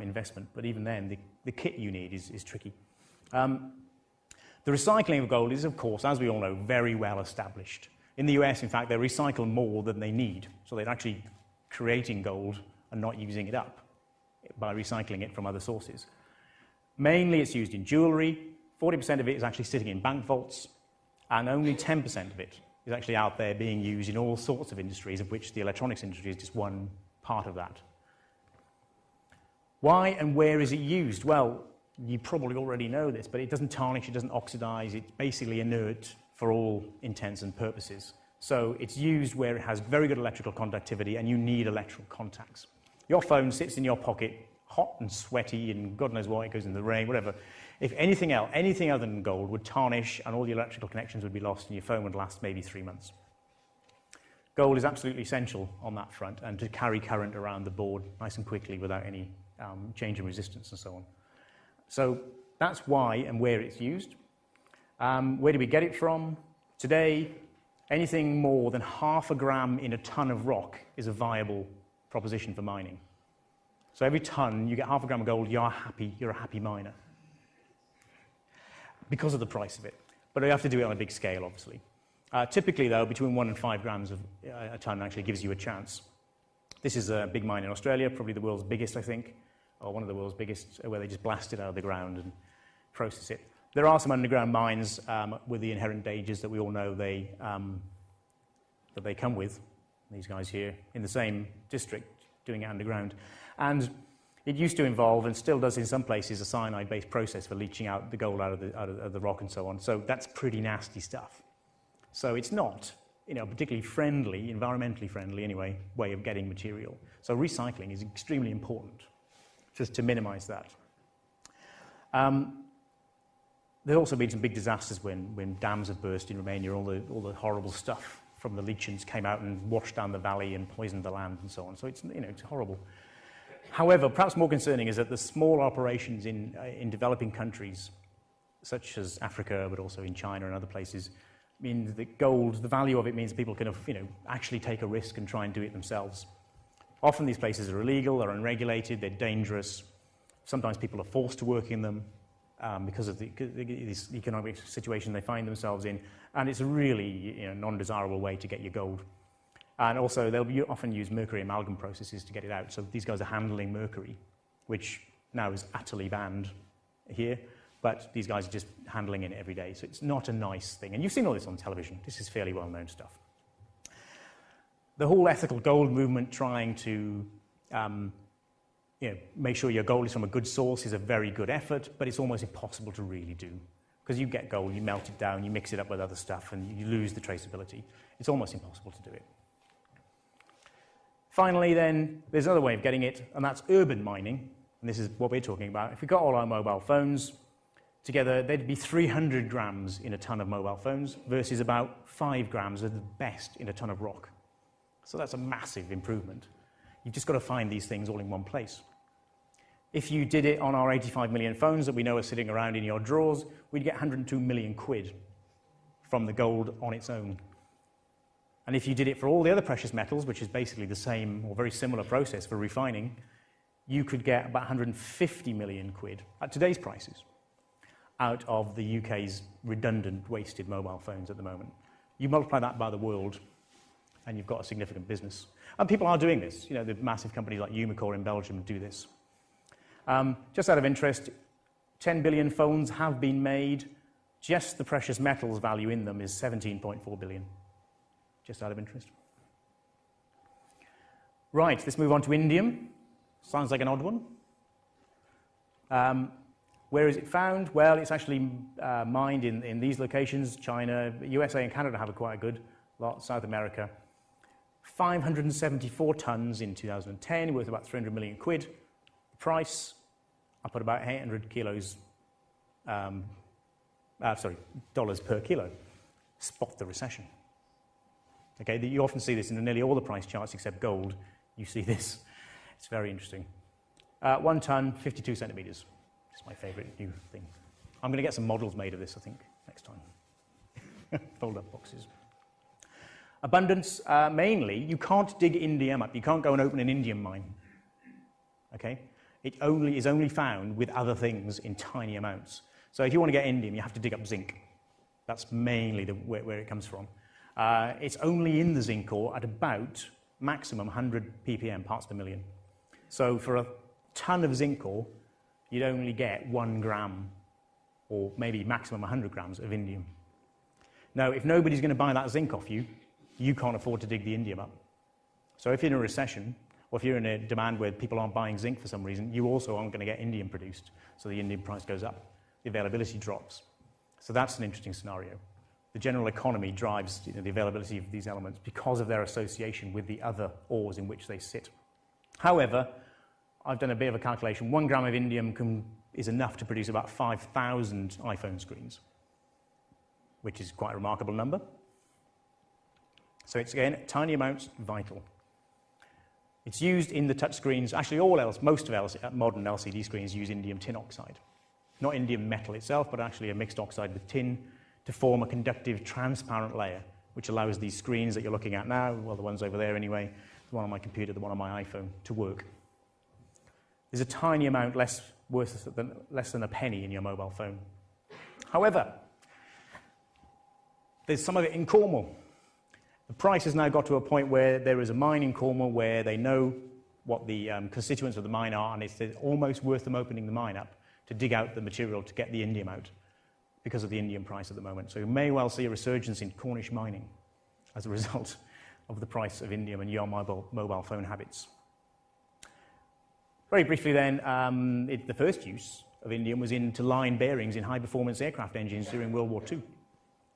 investment. But even then, the kit you need is tricky. The recycling of gold is, of course, as we all know, very well established. In the US, in fact, they recycle more than they need. So they're actually creating gold and not using it up by recycling it from other sources. Mainly it's used in jewelry. 40% of it is actually sitting in bank vaults, and only 10% of it is actually out there being used in all sorts of industries, of which the electronics industry is just one part of that. Why and where is it used? Well, you probably already know this, but it doesn't tarnish, it doesn't oxidize, it's basically inert for all intents and purposes. So it's used where it has very good electrical conductivity and you need electrical contacts. Your phone sits in your pocket, hot and sweaty, and God knows why, it goes in the rain, whatever. If anything else, anything other than gold would tarnish and all the electrical connections would be lost and your phone would last maybe 3 months. Gold is absolutely essential on that front, and to carry current around the board nice and quickly without any change in resistance and so on. So that's why and where it's used. Where do we get it from? Today, anything more than 0.5 gram in a ton of rock is a viable proposition for mining. So every ton, you get 0.5 gram of gold, you're a happy miner. Because of the price of it. But you have to do it on a big scale, obviously. Typically, though, between 1 and 5 grams of a ton actually gives you a chance. This is a big mine in Australia, probably the world's biggest, I think, or one of the world's biggest, where they just blast it out of the ground and process it. There are some underground mines with the inherent dangers that we all know that they come with. These guys here in the same district doing it underground. And it used to involve, and still does in some places, a cyanide-based process for leaching out the gold out of the rock and so on. So that's pretty nasty stuff. So it's not particularly friendly, environmentally friendly anyway, way of getting material. So recycling is extremely important, just to minimize that. There's also been some big disasters when dams have burst in Romania. All the horrible stuff from the leachings came out and washed down the valley and poisoned the land and so on. So it's horrible. However, perhaps more concerning is that the small operations in developing countries, such as Africa, but also in China and other places, mean that gold, the value of it means people can actually take a risk and try and do it themselves. Often these places are illegal, they're unregulated, they're dangerous. Sometimes people are forced to work in them because of this economic situation they find themselves in, and it's a really non-desirable way to get your gold. And also, they'll often use mercury amalgam processes to get it out. So these guys are handling mercury, which now is utterly banned here, but these guys are just handling it every day. So it's not a nice thing. And you've seen all this on television. This is fairly well-known stuff. The whole ethical gold movement trying to make sure your gold is from a good source is a very good effort, but it's almost impossible to really do. Because you get gold, you melt it down, you mix it up with other stuff, and you lose the traceability. It's almost impossible to do it. Finally, then, there's another way of getting it, and that's urban mining. And this is what we're talking about. If we got all our mobile phones together, there'd be 300 grams in a ton of mobile phones versus about 5 grams at the best in a ton of rock. So that's a massive improvement. You've just got to find these things all in one place. If you did it on our 85 million phones that we know are sitting around in your drawers, we'd get 102 million quid from the gold on its own. And if you did it for all the other precious metals, which is basically the same or very similar process for refining, you could get about 150 million quid at today's prices out of the UK's redundant, wasted mobile phones at the moment. You multiply that by the world, and you've got a significant business. And people are doing this. The massive companies like Umicore in Belgium do this. Just out of interest, 10 billion phones have been made. Just the precious metals value in them is 17.4 billion. Just out of interest. Right, let's move on to indium. Sounds like an odd one. Where is it found? Well, it's actually mined in these locations. China, USA and Canada have quite a good lot. South America. 574 tons in 2010, worth about 300 million quid. The price, up at about 800 kilos, dollars per kilo. Spot the recession. Okay, you often see this in nearly all the price charts except gold. You see this. It's very interesting. 1 ton, 52 centimeters. It's my favorite new thing. I'm going to get some models made of this, I think, next time. Fold up boxes. Abundance, mainly, you can't dig indium up. You can't go and open an indium mine. Okay? It is only found with other things in tiny amounts. So if you want to get indium, you have to dig up zinc. That's mainly where it comes from. It's only in the zinc ore at about maximum 100 ppm, parts per million. So for a ton of zinc ore, you'd only get 1 gram or maybe maximum 100 grams of indium. Now, if nobody's going to buy that zinc off you, you can't afford to dig the indium up. So if you're in a recession, or if you're in a demand where people aren't buying zinc for some reason, you also aren't going to get indium produced. So the indium price goes up. The availability drops. So that's an interesting scenario. The general economy drives the availability of these elements because of their association with the other ores in which they sit. However, I've done a bit of a calculation. 1 gram of indium is enough to produce about 5,000 iPhone screens, which is quite a remarkable number. So it's, again, tiny amounts, vital. It's used in the touch screens. Actually, most of modern LCD screens use indium tin oxide. Not indium metal itself, but actually a mixed oxide with tin to form a conductive, transparent layer, which allows these screens that you're looking at now, well, the ones over there anyway, the one on my computer, the one on my iPhone, to work. There's a tiny amount less than a penny in your mobile phone. However, there's some of it in Cornwall. The price has now got to a point where there is a mine in Cornwall where they know what the constituents of the mine are, and it's almost worth them opening the mine up to dig out the material to get the indium out because of the indium price at the moment. So you may well see a resurgence in Cornish mining as a result of the price of indium and your mobile phone habits. Very briefly then, the first use of indium was to line bearings in high-performance aircraft engines during World War II.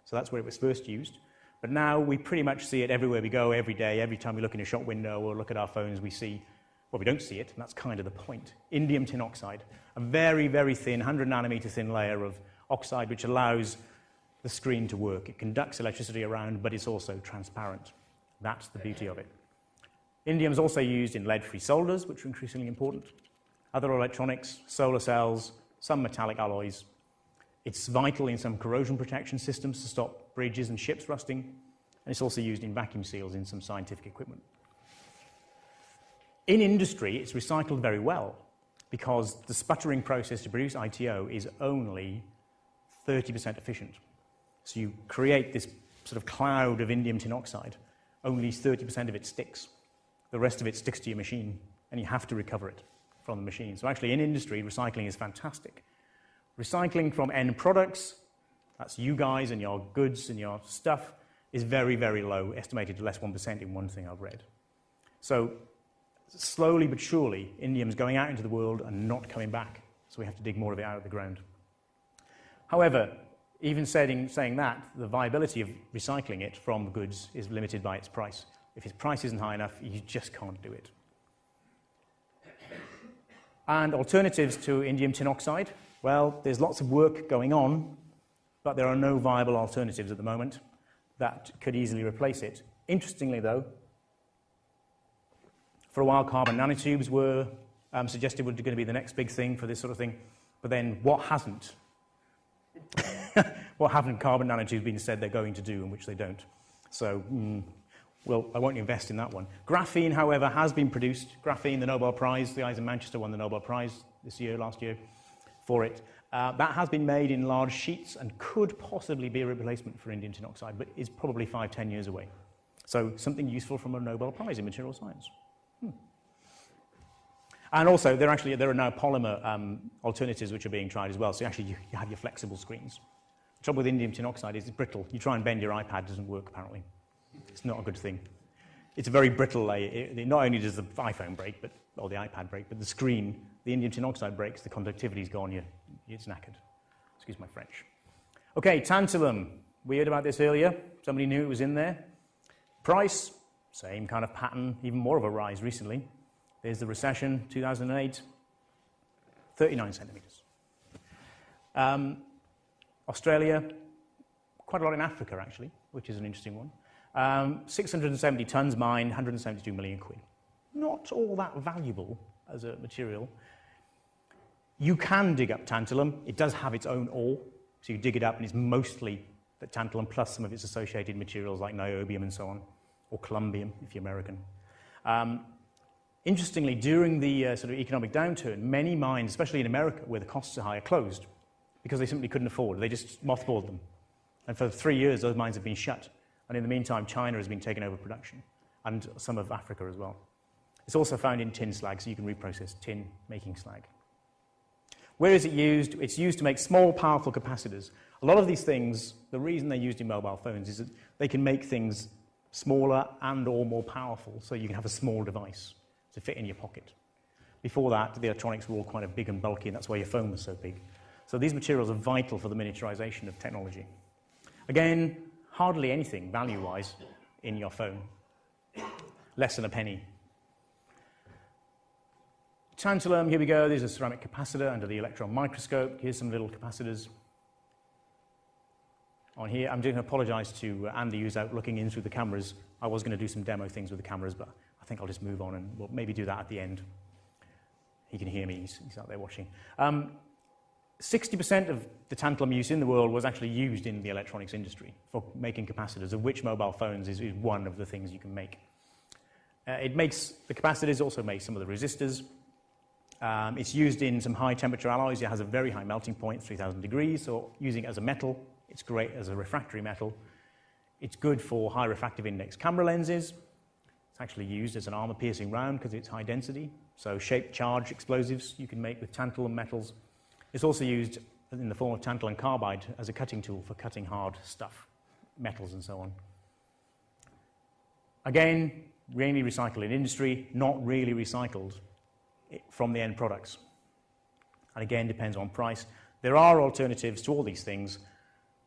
So that's where it was first used. But now we pretty much see it everywhere we go, every day. Every time we look in a shop window or look at our phones, we see, well, we don't see it, and that's kind of the point. Indium tin oxide, a very, very thin, 100 nanometer thin layer of oxide which allows the screen to work. It conducts electricity around, but it's also transparent. That's the beauty of it. Indium is also used in lead-free solders, which are increasingly important. Other electronics, solar cells, some metallic alloys. It's vital in some corrosion protection systems to stop bridges and ships rusting, and it's also used in vacuum seals in some scientific equipment. In industry, it's recycled very well because the sputtering process to produce ITO is only 30% efficient. So you create this sort of cloud of indium tin oxide, only 30% of it sticks. The rest of it sticks to your machine, and you have to recover it from the machine. So actually, in industry, recycling is fantastic. Recycling from end products, that's you guys and your goods and your stuff, is very, very low, estimated to less 1% in one thing I've read. So slowly but surely, indium's going out into the world and not coming back, so we have to dig more of it out of the ground. However, even saying that, the viability of recycling it from goods is limited by its price. If its price isn't high enough, you just can't do it. And alternatives to indium tin oxide, well, there's lots of work going on, but there are no viable alternatives at the moment that could easily replace it. Interestingly, though, for a while, carbon nanotubes were suggested were going to be the next big thing for this sort of thing. But then what hasn't? What haven't carbon nanotubes been said they're going to do and which they don't? So, well, I won't invest in that one. Graphene, however, has been produced. Graphene, the Nobel Prize, the guys in Manchester won the Nobel Prize last year for it. That has been made in large sheets and could possibly be a replacement for indium tin oxide, but is probably 5-10 years away. So something useful from a Nobel Prize in material science. And also, there are now polymer alternatives which are being tried as well. So actually, you have your flexible screens. The trouble with indium tin oxide is it's brittle. You try and bend your iPad, it doesn't work, apparently. It's not a good thing. It's a very brittle layer. Not only does the iPhone break, or the iPad break, but the screen, the indium tin oxide breaks, the conductivity's gone, it's knackered. Excuse my French. Okay, tantalum. We heard about this earlier. Somebody knew it was in there. Price, same kind of pattern, even more of a rise recently. There's the recession, 2008, 39 centimeters. Australia, quite a lot in Africa, actually, which is an interesting one. 670 tons mined, 172 million quid. Not all that valuable as a material. You can dig up tantalum. It does have its own ore, so you dig it up, and it's mostly the tantalum plus some of its associated materials like niobium and so on, or columbium, if you're American. Interestingly, during the sort of economic downturn, many mines, especially in America, where the costs are higher, closed because they simply couldn't afford. They just mothballed them. And for 3 years, those mines have been shut. And in the meantime, China has been taking over production, and some of Africa as well. It's also found in tin slag, so you can reprocess tin making slag. Where is it used? It's used to make small, powerful capacitors. A lot of these things, the reason they're used in mobile phones is that they can make things smaller and or more powerful, so you can have a small device to fit in your pocket. Before that, the electronics were all quite big and bulky, and that's why your phone was so big. So these materials are vital for the miniaturization of technology. Again, hardly anything value-wise in your phone. Less than a penny. Tantalum, here we go. There's a ceramic capacitor under the electron microscope. Here's some little capacitors on here. I'm going to apologize to Andy, who's out looking in through the cameras. I was going to do some demo things with the cameras, but I think I'll just move on, and we'll maybe do that at the end. He can hear me. He's out there watching. 60% of the tantalum use in the world was actually used in the electronics industry for making capacitors, of which mobile phones is one of the things you can make. It makes the capacitors, also makes some of the resistors. It's used in some high-temperature alloys. It has a very high melting point, 3,000 degrees, so using it as a metal, it's great as a refractory metal. It's good for high refractive index camera lenses. It's actually used as an armor-piercing round because it's high density. So shaped charge explosives you can make with tantalum metals. It's also used in the form of tantalum carbide as a cutting tool for cutting hard stuff, metals and so on. Again, mainly recycled in industry, not really recycled from the end products. And again, depends on price. There are alternatives to all these things.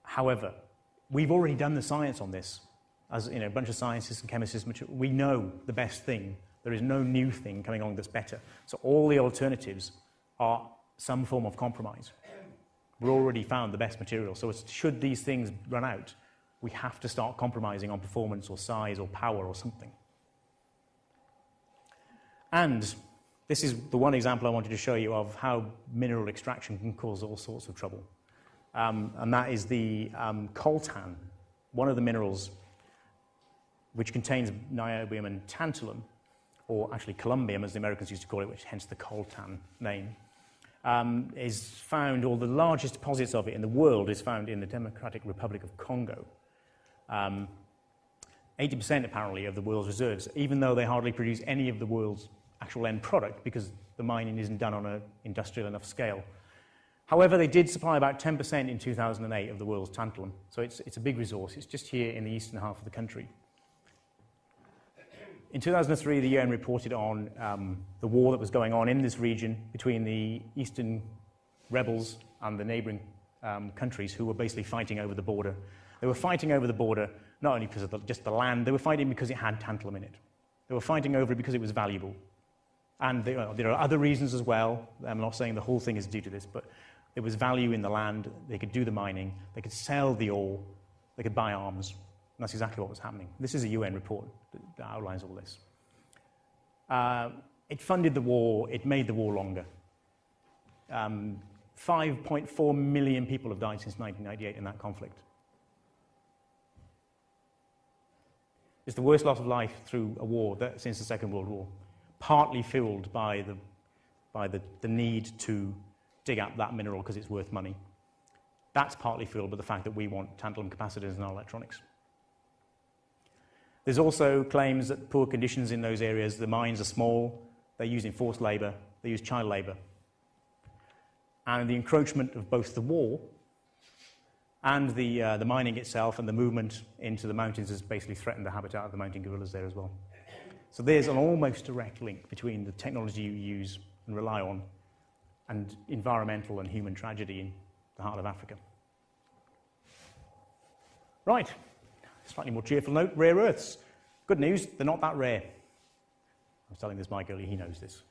However, we've already done the science on this. As a bunch of scientists and chemists, we know the best thing. There is no new thing coming along that's better. So all the alternatives are some form of compromise. We've already found the best material. So should these things run out, we have to start compromising on performance or size or power or something. And this is the one example I wanted to show you of how mineral extraction can cause all sorts of trouble. And that is the coltan, one of the minerals which contains niobium and tantalum, or actually columbium, as the Americans used to call it, which hence the coltan name, is found, or the largest deposits of it in the world is found in the Democratic Republic of Congo. 80% apparently of the world's reserves, even though they hardly produce any of the world's actual end product because the mining isn't done on an industrial enough scale. However, they did supply about 10% in 2008 of the world's tantalum, so it's a big resource. It's just here in the eastern half of the country. In 2003, the UN reported on the war that was going on in this region between the eastern rebels and the neighboring countries who were basically fighting over the border. They were fighting over the border not only because of just the land, they were fighting because it had tantalum in it. They were fighting over it because it was valuable. And there are other reasons as well. I'm not saying the whole thing is due to this, but there was value in the land. They could do the mining. They could sell the ore. They could buy arms. And that's exactly what was happening. This is a UN report that outlines all this. It funded the war. It made the war longer. 5.4 million people have died since 1998 in that conflict. It's the worst loss of life through a war since the Second World War, partly fueled by the need to dig up that mineral because it's worth money. That's partly fueled by the fact that we want tantalum capacitors in our electronics. There's also claims that poor conditions in those areas, the mines are small, they're using forced labor, they use child labor. And the encroachment of both the war and the mining itself and the movement into the mountains has basically threatened the habitat of the mountain gorillas there as well. So there's an almost direct link between the technology you use and rely on and environmental and human tragedy in the heart of Africa. Right, slightly more cheerful note, rare earths. Good news, they're not that rare. I was telling this Mike earlier, he knows this.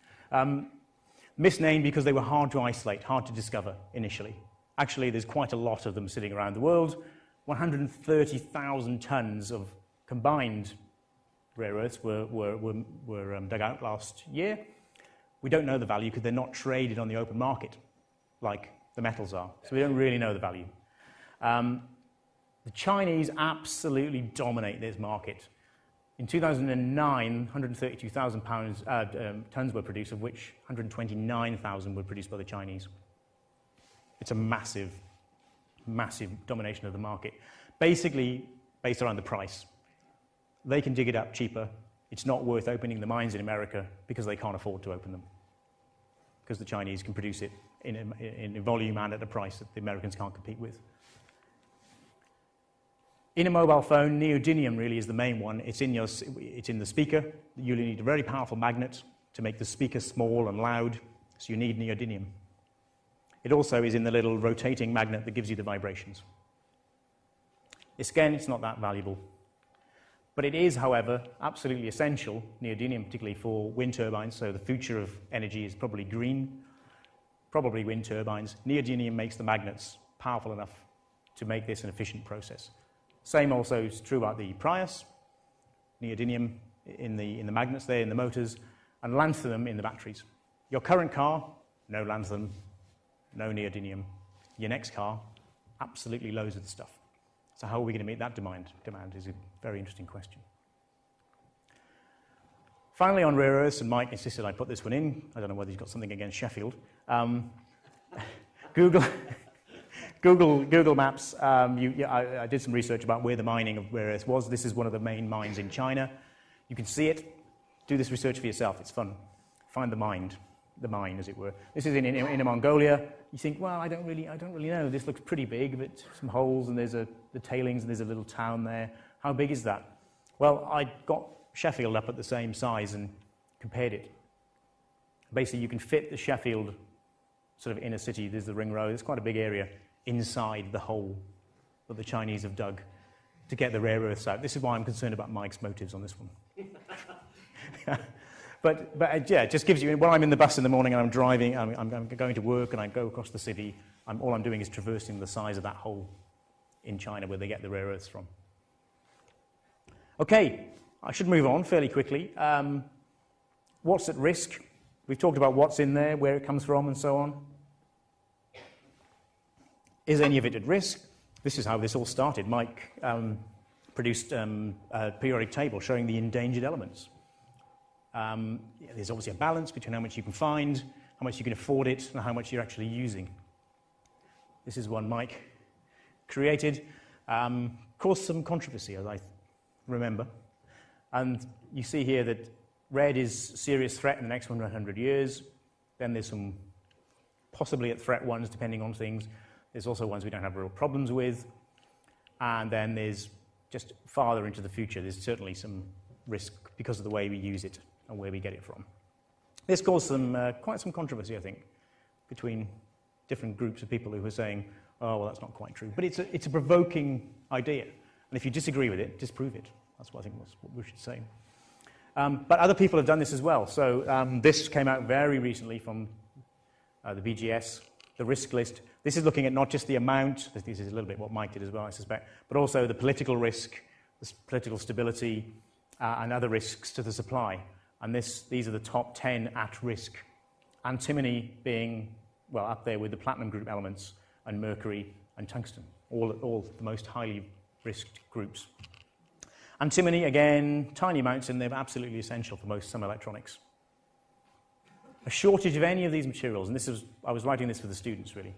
Misnamed because they were hard to isolate, hard to discover initially. Actually, there's quite a lot of them sitting around the world. 130,000 tons of combined rare earths were dug out last year. We don't know the value because they're not traded on the open market like the metals are, so we don't really know the value. The Chinese absolutely dominate this market. In 2009, 132,000 tons were produced, of which 129,000 were produced by the Chinese. It's a massive, massive domination of the market, basically based around the price. They can dig it up cheaper. It's not worth opening the mines in America because they can't afford to open them, because the Chinese can produce it in volume and at a price that the Americans can't compete with. In a mobile phone, neodymium really is the main one. It's in the speaker. You need a very powerful magnet to make the speaker small and loud, so you need neodymium. It also is in the little rotating magnet that gives you the vibrations. Again, it's not that valuable. But it is, however, absolutely essential, neodymium particularly for wind turbines, so the future of energy is probably green, probably wind turbines. Neodymium makes the magnets powerful enough to make this an efficient process. Same also is true about the Prius, neodymium in the magnets there, in the motors, and lanthanum in the batteries. Your current car, no lanthanum, no neodymium. Your next car, absolutely loads of the stuff. So how are we going to meet that demand? Demand is a very interesting question. Finally, on rare earths, and Mike insisted I put this one in. I don't know whether he's got something against Sheffield. Google Maps. I did some research about where the mining of rare earths was. This is one of the main mines in China. You can see it. Do this research for yourself. It's fun. Find the mine, as it were. This is in Mongolia. You think, well, I don't really know. This looks pretty big, but some holes, and there's the tailings, and there's a little town there. How big is that? Well, I got Sheffield up at the same size and compared it. Basically, you can fit the Sheffield sort of inner city. There's the ring road. It's quite a big area inside the hole that the Chinese have dug. to get the rare earths out. This is why I'm concerned about Mike's motives on this one. But yeah, it just gives you, when I'm in the bus in the morning and I'm driving, I'm going to work and I go across the city, all I'm doing is traversing the size of that hole in China where they get the rare earths from. Okay, I should move on fairly quickly. What's at risk? We've talked about what's in there, where it comes from, and so on. Is any of it at risk? This is how this all started. Mike produced a periodic table showing the endangered elements. There's obviously a balance between how much you can find, how much you can afford it, and how much you're actually using. This is one Mike created. Caused some controversy, as I remember. And you see here that red is serious threat in the next 100 years. Then there's some possibly at threat ones, depending on things. There's also ones we don't have real problems with. And then there's just farther into the future, there's certainly some risk because of the way we use it and where we get it from. This caused quite some controversy, I think, between different groups of people who were saying, oh, well, that's not quite true. But it's a provoking idea. And if you disagree with it, disprove it. That's what I think was what we should say. But other people have done this as well. So this came out very recently from the BGS, the risk list. This is looking at not just the amount, this is a little bit what Mike did as well, I suspect, but also the political risk, the political stability, and other risks to the supply. And these are the top 10 at risk. Antimony being, well, up there with the platinum group elements, and mercury and tungsten, all the most highly risked groups. Antimony, again, tiny amounts, and they're absolutely essential for some electronics. A shortage of any of these materials, and I was writing this for the students, really,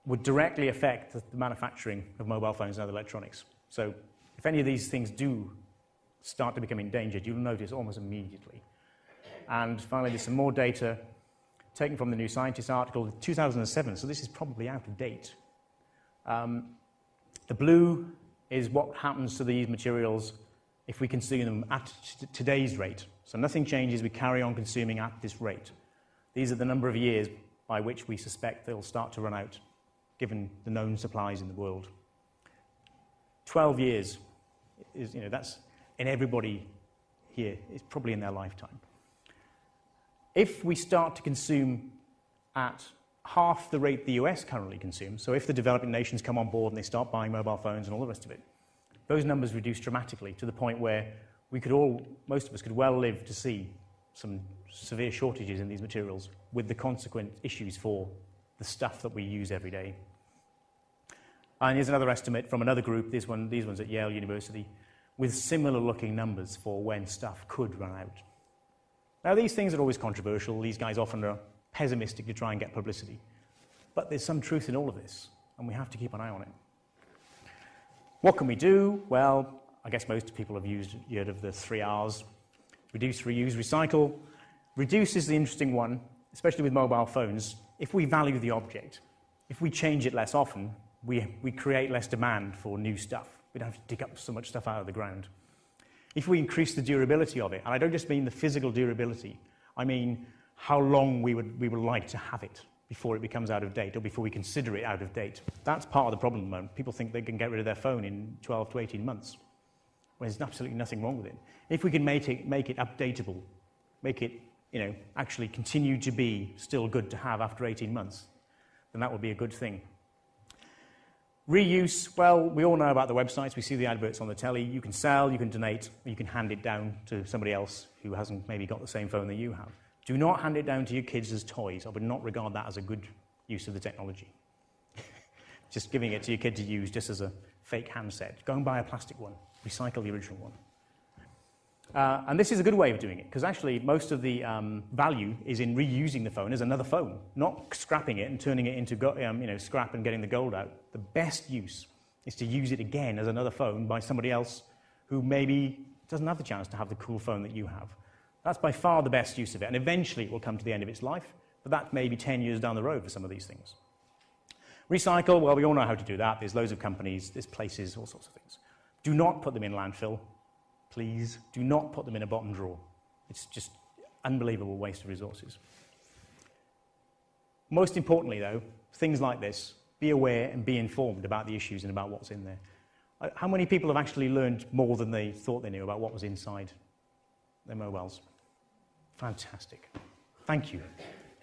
would directly affect the manufacturing of mobile phones and other electronics. So if any of these things do start to become endangered, you'll notice almost immediately. And finally, there's some more data taken from the New Scientist article, 2007, so this is probably out of date. The blue is what happens to these materials if we consume them at today's rate. So nothing changes, we carry on consuming at this rate. These are the number of years by which we suspect they'll start to run out, given the known supplies in the world. 12 years is, that's in everybody here, it's probably in their lifetime. If we start to consume at half the rate the US currently consumes, so if the developing nations come on board and they start buying mobile phones and all the rest of it, those numbers reduce dramatically to the point where most of us could well live to see some severe shortages in these materials with the consequent issues for the stuff that we use every day. And here's another estimate from another group, these ones at Yale University, with similar looking numbers for when stuff could run out. Now, these things are always controversial. These guys often are pessimistic to try and get publicity. But there's some truth in all of this, and we have to keep an eye on it. What can we do? Well, I guess most people have heard of the 3 R's. Reduce, reuse, recycle. Reduce is the interesting one, especially with mobile phones. If we value the object, if we change it less often, we create less demand for new stuff. We don't have to dig up so much stuff out of the ground. If we increase the durability of it, and I don't just mean the physical durability, I mean how long we would like to have it before it becomes out of date or before we consider it out of date. That's part of the problem at the moment. People think they can get rid of their phone in 12 to 18 months. Well, there's absolutely nothing wrong with it. If we can make it updatable, make it actually continue to be still good to have after 18 months, then that would be a good thing. Reuse, well, we all know about the websites. We see the adverts on the telly. You can sell, you can donate, or you can hand it down to somebody else who hasn't maybe got the same phone that you have. Do not hand it down to your kids as toys. I would not regard that as a good use of the technology. Just giving it to your kid to use just as a fake handset. Go and buy a plastic one. Recycle the original one. And this is a good way of doing it, because actually most of the value is in reusing the phone as another phone, not scrapping it and turning it into scrap and getting the gold out. The best use is to use it again as another phone by somebody else who maybe doesn't have the chance to have the cool phone that you have. That's by far the best use of it, and eventually it will come to the end of its life, but that may be 10 years down the road for some of these things. Recycle, well, we all know how to do that. There's loads of companies, there's places, all sorts of things. Do not put them in landfill. Please do not put them in a bottom drawer. It's just unbelievable waste of resources. Most importantly, though, things like this, be aware and be informed about the issues and about what's in there. How many people have actually learned more than they thought they knew about what was inside their mobiles? Fantastic. Thank you.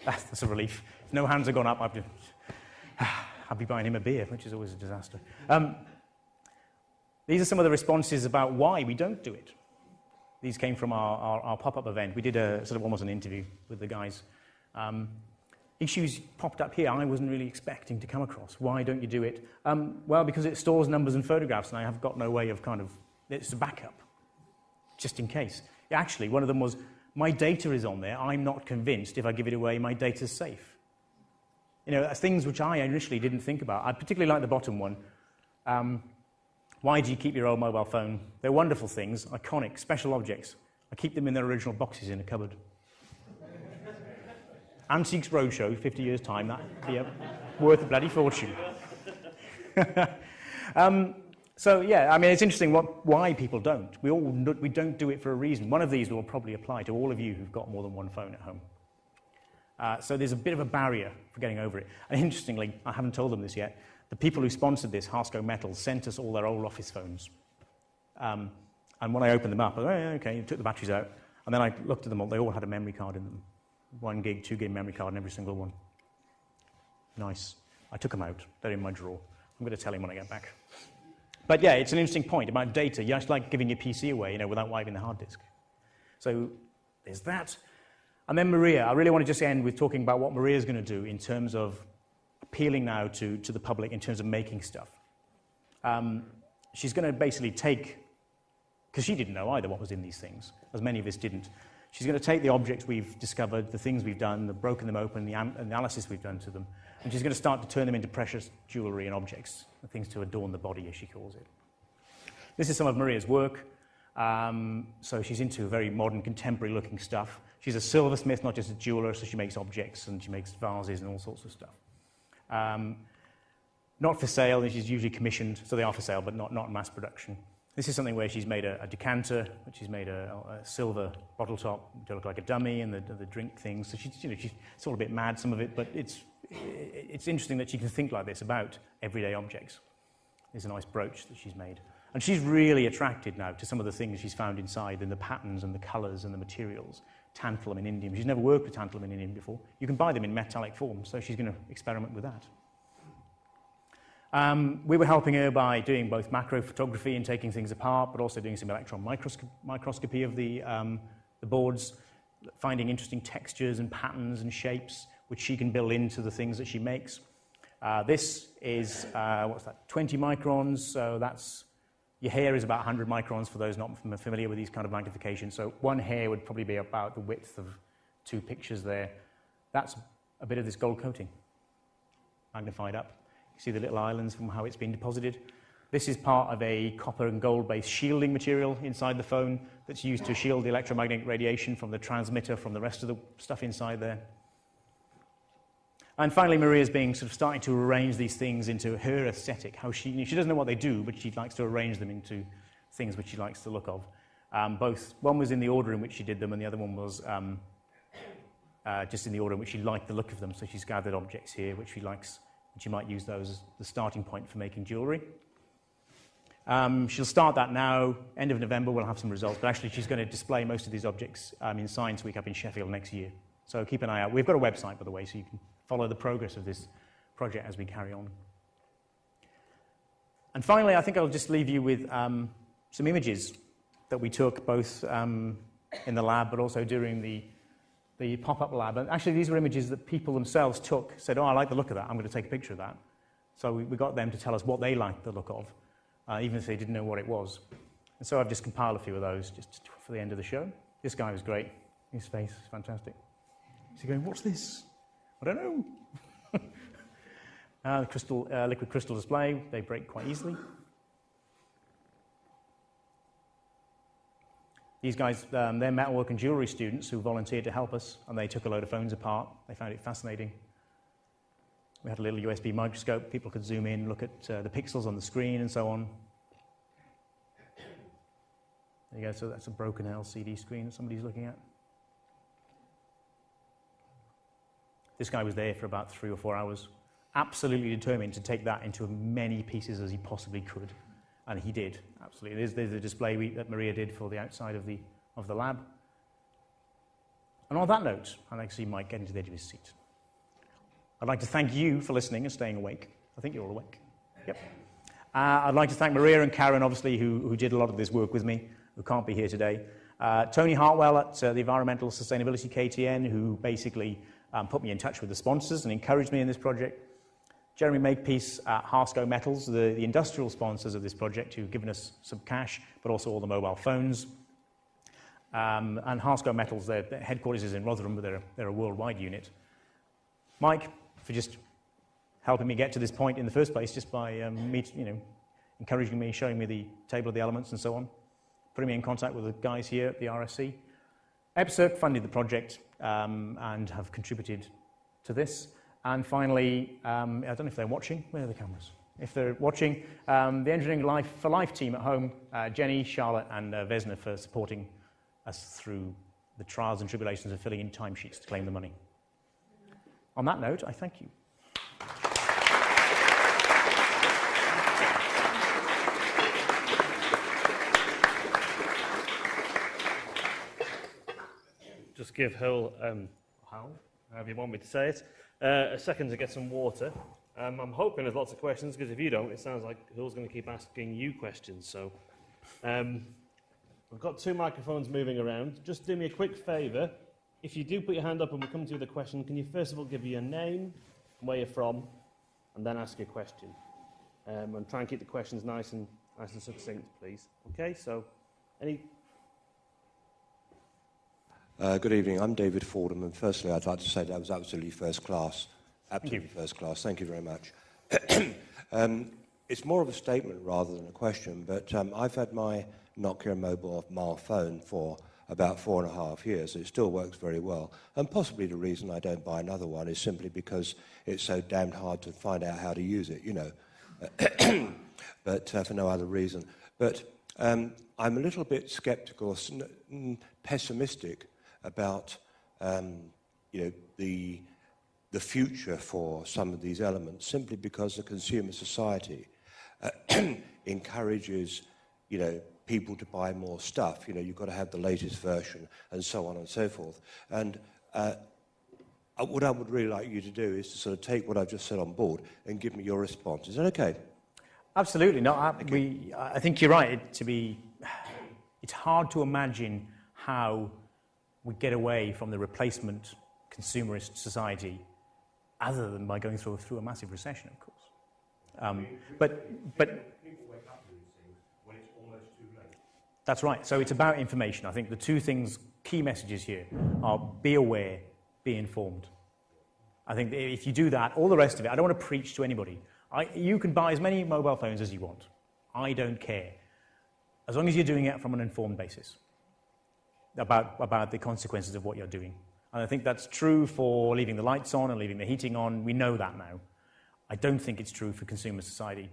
That's a relief. If no hands have gone up, I'll be buying him a beer, which is always a disaster. These are some of the responses about why we don't do it. These came from our pop-up event. We did a sort of almost an interview with the guys. Issues popped up here I wasn't really expecting to come across. Why don't you do it? Well, because it stores numbers and photographs, and I have got no way of it's a backup, just in case. Actually, one of them was, my data is on there. I'm not convinced if I give it away, my data's safe. Things which I initially didn't think about. I particularly like the bottom one. Why do you keep your old mobile phone? They're wonderful things, iconic, special objects. I keep them in their original boxes in a cupboard. Antiques Roadshow, 50 years' time, that'd be worth a bloody fortune. So, yeah, I mean, it's interesting why people don't. We don't do it for a reason. One of these will probably apply to all of you who've got more than one phone at home. So there's a bit of a barrier for getting over it. And interestingly, I haven't told them this yet, the people who sponsored this, Harsco Metals, sent us all their old office phones. And when I opened them up, I went, okay, took the batteries out, and then I looked at them all. They all had a memory card in them. 1 gig, 2 gig memory card in every single one. Nice. I took them out. They're in my drawer. I'm going to tell him when I get back. But yeah, it's an interesting point about data. You actually like giving your PC away, without wiping the hard disk. So there's that. And then Maria. I really want to just end with talking about what Maria's going to do in terms of appealing now to the public in terms of making stuff. She's going to basically take, because she didn't know either what was in these things, as many of us didn't. She's going to take the objects we've discovered, the things we've done, the broken them open, the analysis we've done to them, and she's going to start to turn them into precious jewellery and objects, things to adorn the body, as she calls it. This is some of Maria's work. So she's into very modern, contemporary-looking stuff. She's a silversmith, not just a jeweller, so she makes objects and she makes vases and all sorts of stuff. Not for sale, and she's usually commissioned, so they are for sale, but not mass production. This is something where she's made a decanter, but she's made a silver bottle top to look like a dummy, and the drink things. So she's it's all a bit mad, some of it, but it's interesting that she can think like this about everyday objects. There's a nice brooch that she's made. And she's really attracted now to some of the things she's found inside, and the patterns and the colours and the materials. Tantalum and indium. She's never worked with tantalum and indium before. You can buy them in metallic form, so she's going to experiment with that. We were helping her by doing both macro photography and taking things apart, but also doing some electron microscopy of the boards, finding interesting textures and patterns and shapes, which she can build into the things that she makes. This is, 20 microns, so that's, your hair is about 100 microns for those not familiar with these kind of magnifications. So one hair would probably be about the width of 2 pictures there. That's a bit of this gold coating, magnified up. You see the little islands from how it's been deposited. This is part of a copper and gold-based shielding material inside the phone that's used to shield the electromagnetic radiation from the transmitter, from the rest of the stuff inside there. And finally, Maria's starting to arrange these things into her aesthetic. How she doesn't know what they do, but she likes to arrange them into things which she likes the look of. One was in the order in which she did them, and the other one was just in the order in which she liked the look of them. So she's gathered objects here which she likes, and she might use those as the starting point for making jewellery. She'll start that now. End of November, we'll have some results. But actually, she's going to display most of these objects in Science Week up in Sheffield next year. So keep an eye out. We've got a website, by the way, so you can follow the progress of this project as we carry on. And finally, I think I'll just leave you with some images that we took both in the lab, but also during the pop-up lab. And actually, these were images that people themselves took, said, oh, I like the look of that, I'm going to take a picture of that. So we got them to tell us what they liked the look of, even if they didn't know what it was. And so I've just compiled a few of those just for the end of the show. This guy was great. His face is fantastic. Is he going, what's this? I don't know. The liquid crystal display, they break quite easily. These guys, they're metalwork and jewellery students who volunteered to help us, and they took a load of phones apart. They found it fascinating. We had a little USB microscope. People could zoom in, look at the pixels on the screen, and so on. There you go, so that's a broken LCD screen that somebody's looking at. This guy was there for about 3 or 4 hours, absolutely determined to take that into as many pieces as he possibly could. And he did, absolutely. There's a display that Maria did for the outside of the lab. And on that note, I'd like to see Mike get into the edge of his seat. I'd like to thank you for listening and staying awake. I think you're all awake. Yep. I'd like to thank Maria and Karen, obviously, who did a lot of this work with me, who can't be here today. Tony Hartwell at the Environmental Sustainability KTN, who basically put me in touch with the sponsors and encouraged me in this project. Jeremy Makepeace at Harsco Metals, the industrial sponsors of this project, who've given us some cash, but also all the mobile phones. And Harsco Metals, their headquarters is in Rotherham, but they're a worldwide unit. Mike, for just helping me get to this point in the first place, just by encouraging me, showing me the table of the elements and so on, putting me in contact with the guys here at the RSC. EPSRC funded the project and have contributed to this. And finally, I don't know if they're watching. Where are the cameras? If they're watching, the Engineering for Life team at home, Jenny, Charlotte, and Vesna for supporting us through the trials and tribulations of filling in timesheets to claim the money. On that note, I thank you. Just give Hywel, however you want me to say it, a second to get some water. I'm hoping there's lots of questions, because if you don't, it sounds like Hywel's going to keep asking you questions. So we've got 2 microphones moving around. Just do me a quick favour. If you do put your hand up and we come to the question, can you first of all give your name and where you're from, and then ask your question? And try and keep the questions nice and succinct, please. Okay, so any... Good evening, I'm David Fordham, and firstly I'd like to say that was absolutely first class. Absolutely first class, thank you very much. It's more of a statement rather than a question, but I've had my Nokia mobile phone for about 4.5 years. It still works very well, and possibly the reason I don't buy another one is simply because it's so damned hard to find out how to use it, you know, but for no other reason. But I'm a little bit sceptical, pessimistic about the future for some of these elements, simply because the consumer society encourages people to buy more stuff. You've got to have the latest version and so on and so forth. And what I would really like you to do is to sort of take what I've just said on board and give me your response. Is that okay? Absolutely. No, I think you're right. It's hard to imagine how we get away from the replacement consumerist society other than by going through a massive recession, of course. But people wake up to these things when it's almost too late. That's right. So it's about information. I think the 2 key messages here are be aware, be informed. I think if you do that, all the rest of it, I don't want to preach to anybody. You can buy as many mobile phones as you want. I don't care. As long as you're doing it from an informed basis about the consequences of what you're doing. And I think that's true for leaving the lights on and leaving the heating on. We know that now. I don't think it's true for consumer society.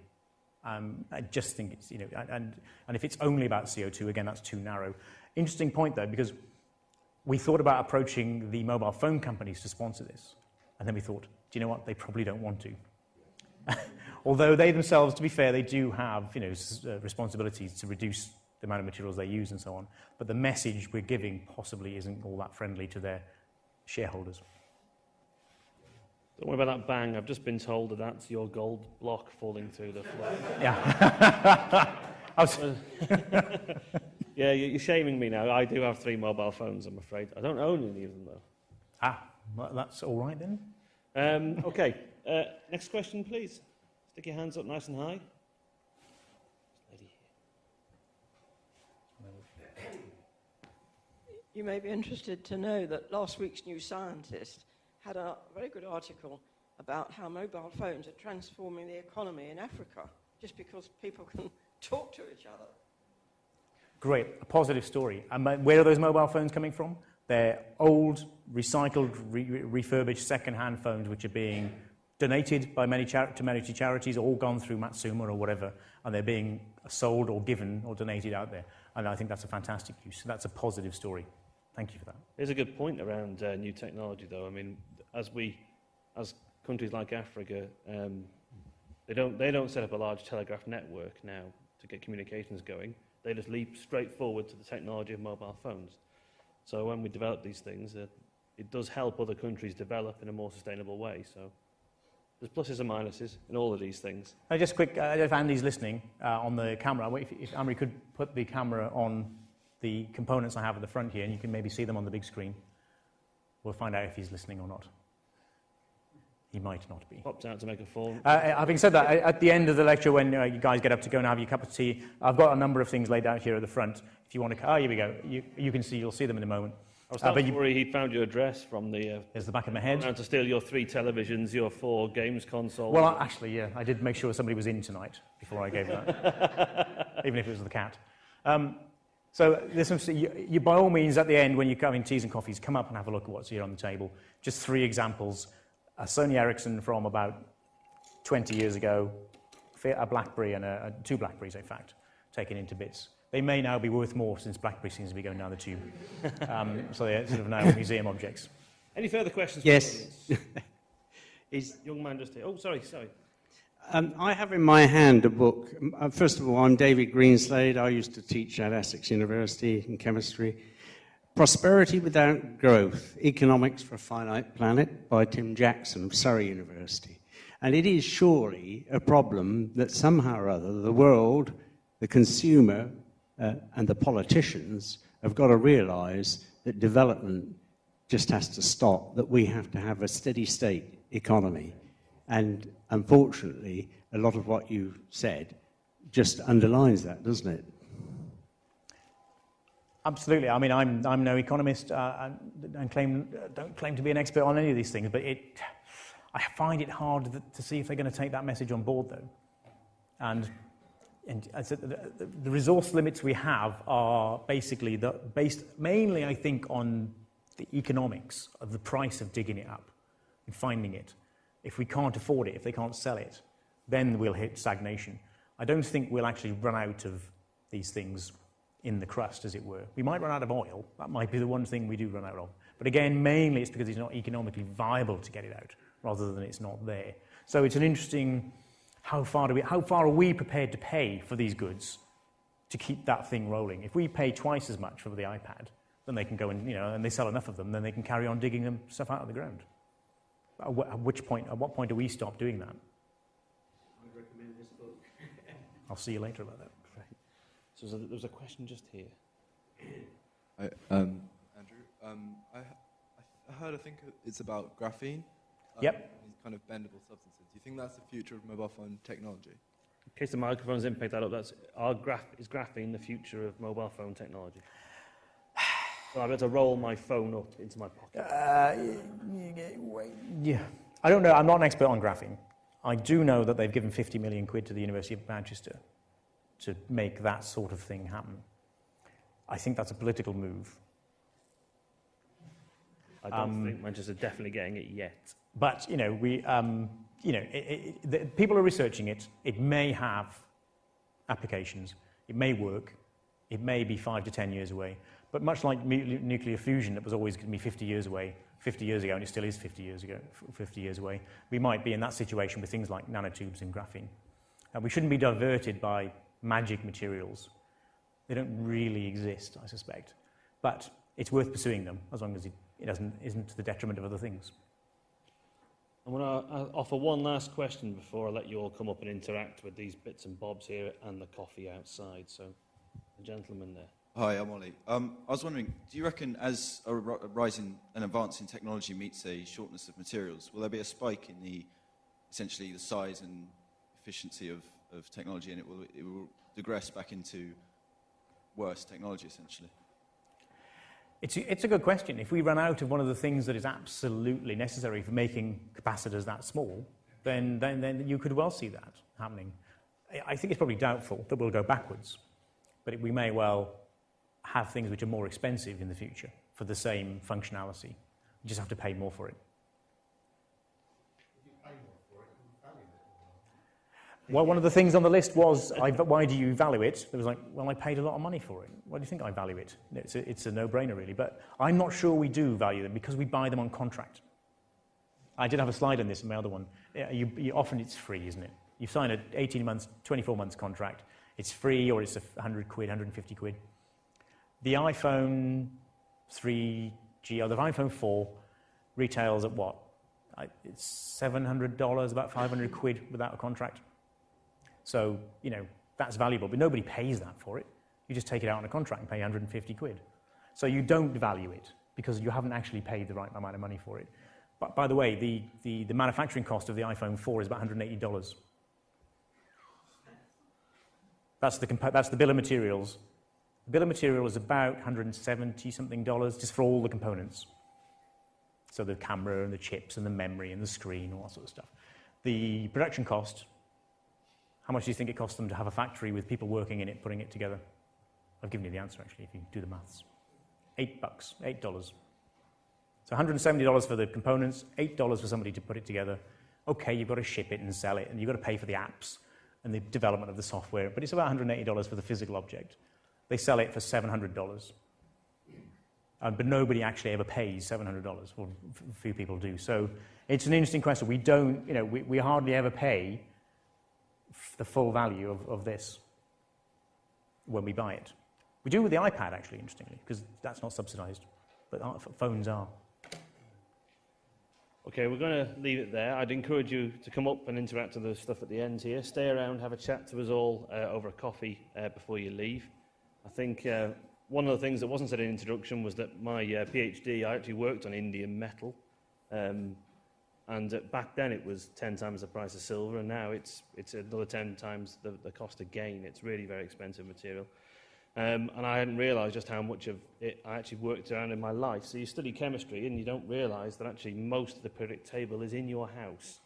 I just think it's, and if it's only about CO2, again, that's too narrow. Interesting point, though, because we thought about approaching the mobile phone companies to sponsor this. And then we thought, do you know what? They probably don't want to. Although they themselves, to be fair, they do have responsibilities to reduce the amount of materials they use and so on. But the message we're giving possibly isn't all that friendly to their shareholders. Don't worry about that bang. I've just been told that that's your gold block falling through the floor. Yeah. Yeah, you're shaming me now. I do have 3 mobile phones, I'm afraid. I don't own any of them, though. Well, that's all right then. Okay. Next question, please. Stick your hands up nice and high. You may be interested to know that last week's New Scientist had a very good article about how mobile phones are transforming the economy in Africa, just because people can talk to each other. Great, a positive story. And where are those mobile phones coming from? They're old, recycled, refurbished second-hand phones which are being donated by many charities, all gone through Matsuma or whatever, and they're being sold or given or donated out there. And I think that's a fantastic use. That's a positive story. Thank you for that. There's a good point around new technology, though. I mean, as countries like Africa, they don't set up a large telegraph network now. to get communications going. They just leap straight forward to the technology of mobile phones. So when we develop these things, it does help other countries develop in a more sustainable way. So there's pluses and minuses in all of these things. Just quick, if Andy's listening on the camera, if Andy could put the camera on the components I have at the front here, and you can maybe see them on the big screen. We'll find out if he's listening or not. He might not be. Pops out to make a form. Having said that, at the end of the lecture, when you guys get up to go and have your cup of tea, I've got a number of things laid out here at the front. If you want to, here we go. You can see, you'll see them in a moment. I was starting to worry he'd found your address from the... Here's the back of my head. To steal your 3 televisions, your 4 games consoles. Well, actually, yeah, I did make sure somebody was in tonight before I gave that, even if it was the cat. So you, by all means, at the end, when you're having teas and coffees, come up and have a look at what's here on the table. Just 3 examples. A Sony Ericsson from about 20 years ago, a BlackBerry and 2 BlackBerries, in fact, taken into bits. They may now be worth more since BlackBerry seems to be going down the tube. So they're sort of now museum objects. Any further questions? Yes. Young man just here. Oh, sorry. I have in my hand a book. First of all, I'm David Greenslade. I used to teach at Essex University in chemistry. Prosperity Without Growth, Economics for a Finite Planet by Tim Jackson of Surrey University. And it is surely a problem that somehow or other the world, the consumer, and the politicians have got to realise that development just has to stop, that we have to have a steady state economy. And unfortunately, a lot of what you said just underlines that, doesn't it? Absolutely. I mean, I'm no economist and don't claim to be an expert on any of these things, but I find it hard to see if they're going to take that message on board, though. And the resource limits we have are basically based mainly, I think, on the economics of the price of digging it up and finding it. If we can't afford it, if they can't sell it, then we'll hit stagnation. I don't think we'll actually run out of these things in the crust, as it were. We might run out of oil. That might be the one thing we do run out of. But again, mainly it's because it's not economically viable to get it out, rather than it's not there. So it's an interesting, how far are we prepared to pay for these goods to keep that thing rolling? If we pay twice as much for the iPad, then they can go and they sell enough of them, then they can carry on digging them stuff out of the ground. At what point do we stop doing that? I recommend this book. I'll see you later about that. So there's a question just here. Andrew, I heard, I think it's about graphene. Yep. These kind of bendable substances. Do you think that's the future of mobile phone technology? In case the microphones didn't pick that up, is graphene the future of mobile phone technology? So I'm able to roll my phone up into my pocket. Yeah. I don't know. I'm not an expert on graphene. I do know that they've given 50 million quid to the University of Manchester to make that sort of thing happen. I think that's a political move. I don't think Manchester's definitely getting it yet. But people are researching it. It may have applications. It may work. It may be 5 to 10 years away. But much like nuclear fusion, that was always going to be 50 years away, 50 years ago, and it still is 50 years away. We might be in that situation with things like nanotubes and graphene. And we shouldn't be diverted by magic materials. They don't really exist, I suspect. But it's worth pursuing them as long as it isn't to the detriment of other things. I'm going to offer one last question before I let you all come up and interact with these bits and bobs here and the coffee outside. So, the gentleman there. Hi, I'm Ollie. I was wondering, do you reckon as a rising and advancing technology meets a shortness of materials, will there be a spike in essentially the size and efficiency of technology, and it will digress back into worse technology, essentially? It's a good question. If we run out of one of the things that is absolutely necessary for making capacitors that small, then you could well see that happening. I think it's probably doubtful that we'll go backwards, but we may well have things which are more expensive in the future for the same functionality. You just have to pay more for it. Well, one of the things on the list was, why do you value it? There was like, well, I paid a lot of money for it. Why do you think I value it? It's a no-brainer, really. But I'm not sure we do value them because we buy them on contract. I did have a slide on this in my other one. Often it's free, isn't it? You sign an 18 months, 24 months contract. It's free, or it's 100 quid, 150 quid. The iPhone 3G, or the iPhone 4, retails at what? It's $700, about 500 quid without a contract. So, you know, that's valuable, but nobody pays that for it. You just take it out on a contract and pay 150 quid. So you don't value it because you haven't actually paid the right amount of money for it. But by the way, the manufacturing cost of the iPhone 4 is about $180. That's the bill of materials. The bill of material is about $170-something just for all the components. So the camera and the chips and the memory and the screen, all that sort of stuff. The production cost, how much do you think it costs them to have a factory with people working in it, putting it together? I've given you the answer, actually, if you do the maths. $8. So $170 for the components, $8 for somebody to put it together. Okay, you've got to ship it and sell it, and you've got to pay for the apps and the development of the software, but it's about $180 for the physical object. They sell it for $700. But nobody actually ever pays $700. Well, few people do. So it's an interesting question. We don't, you know, we hardly ever pay the full value of this when we buy it. We do with the iPad, actually, interestingly, because that's not subsidized, but our phones are. Okay, we're going to leave it there. I'd encourage you to come up and interact with the stuff at the end here. Stay around, have a chat to us all over a coffee before you leave. I think one of the things that wasn't said in the introduction was that my PhD, I actually worked on indium metal. And back then it was 10 times the price of silver, and now it's another 10 times the cost of gain. It's really very expensive material. And I hadn't realised just how much of it I actually worked around in my life. So you study chemistry and you don't realise that actually most of the periodic table is in your house.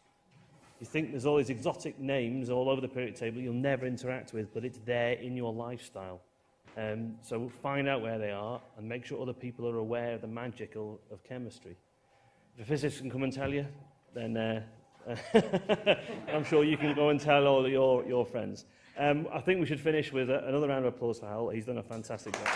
You think there's all these exotic names all over the periodic table you'll never interact with, but it's there in your lifestyle. So find out where they are and make sure other people are aware of the magic of chemistry. If a physicist can come and tell you, then I'm sure you can go and tell all your friends. I think we should finish with another round of applause for Hywel. He's done a fantastic job.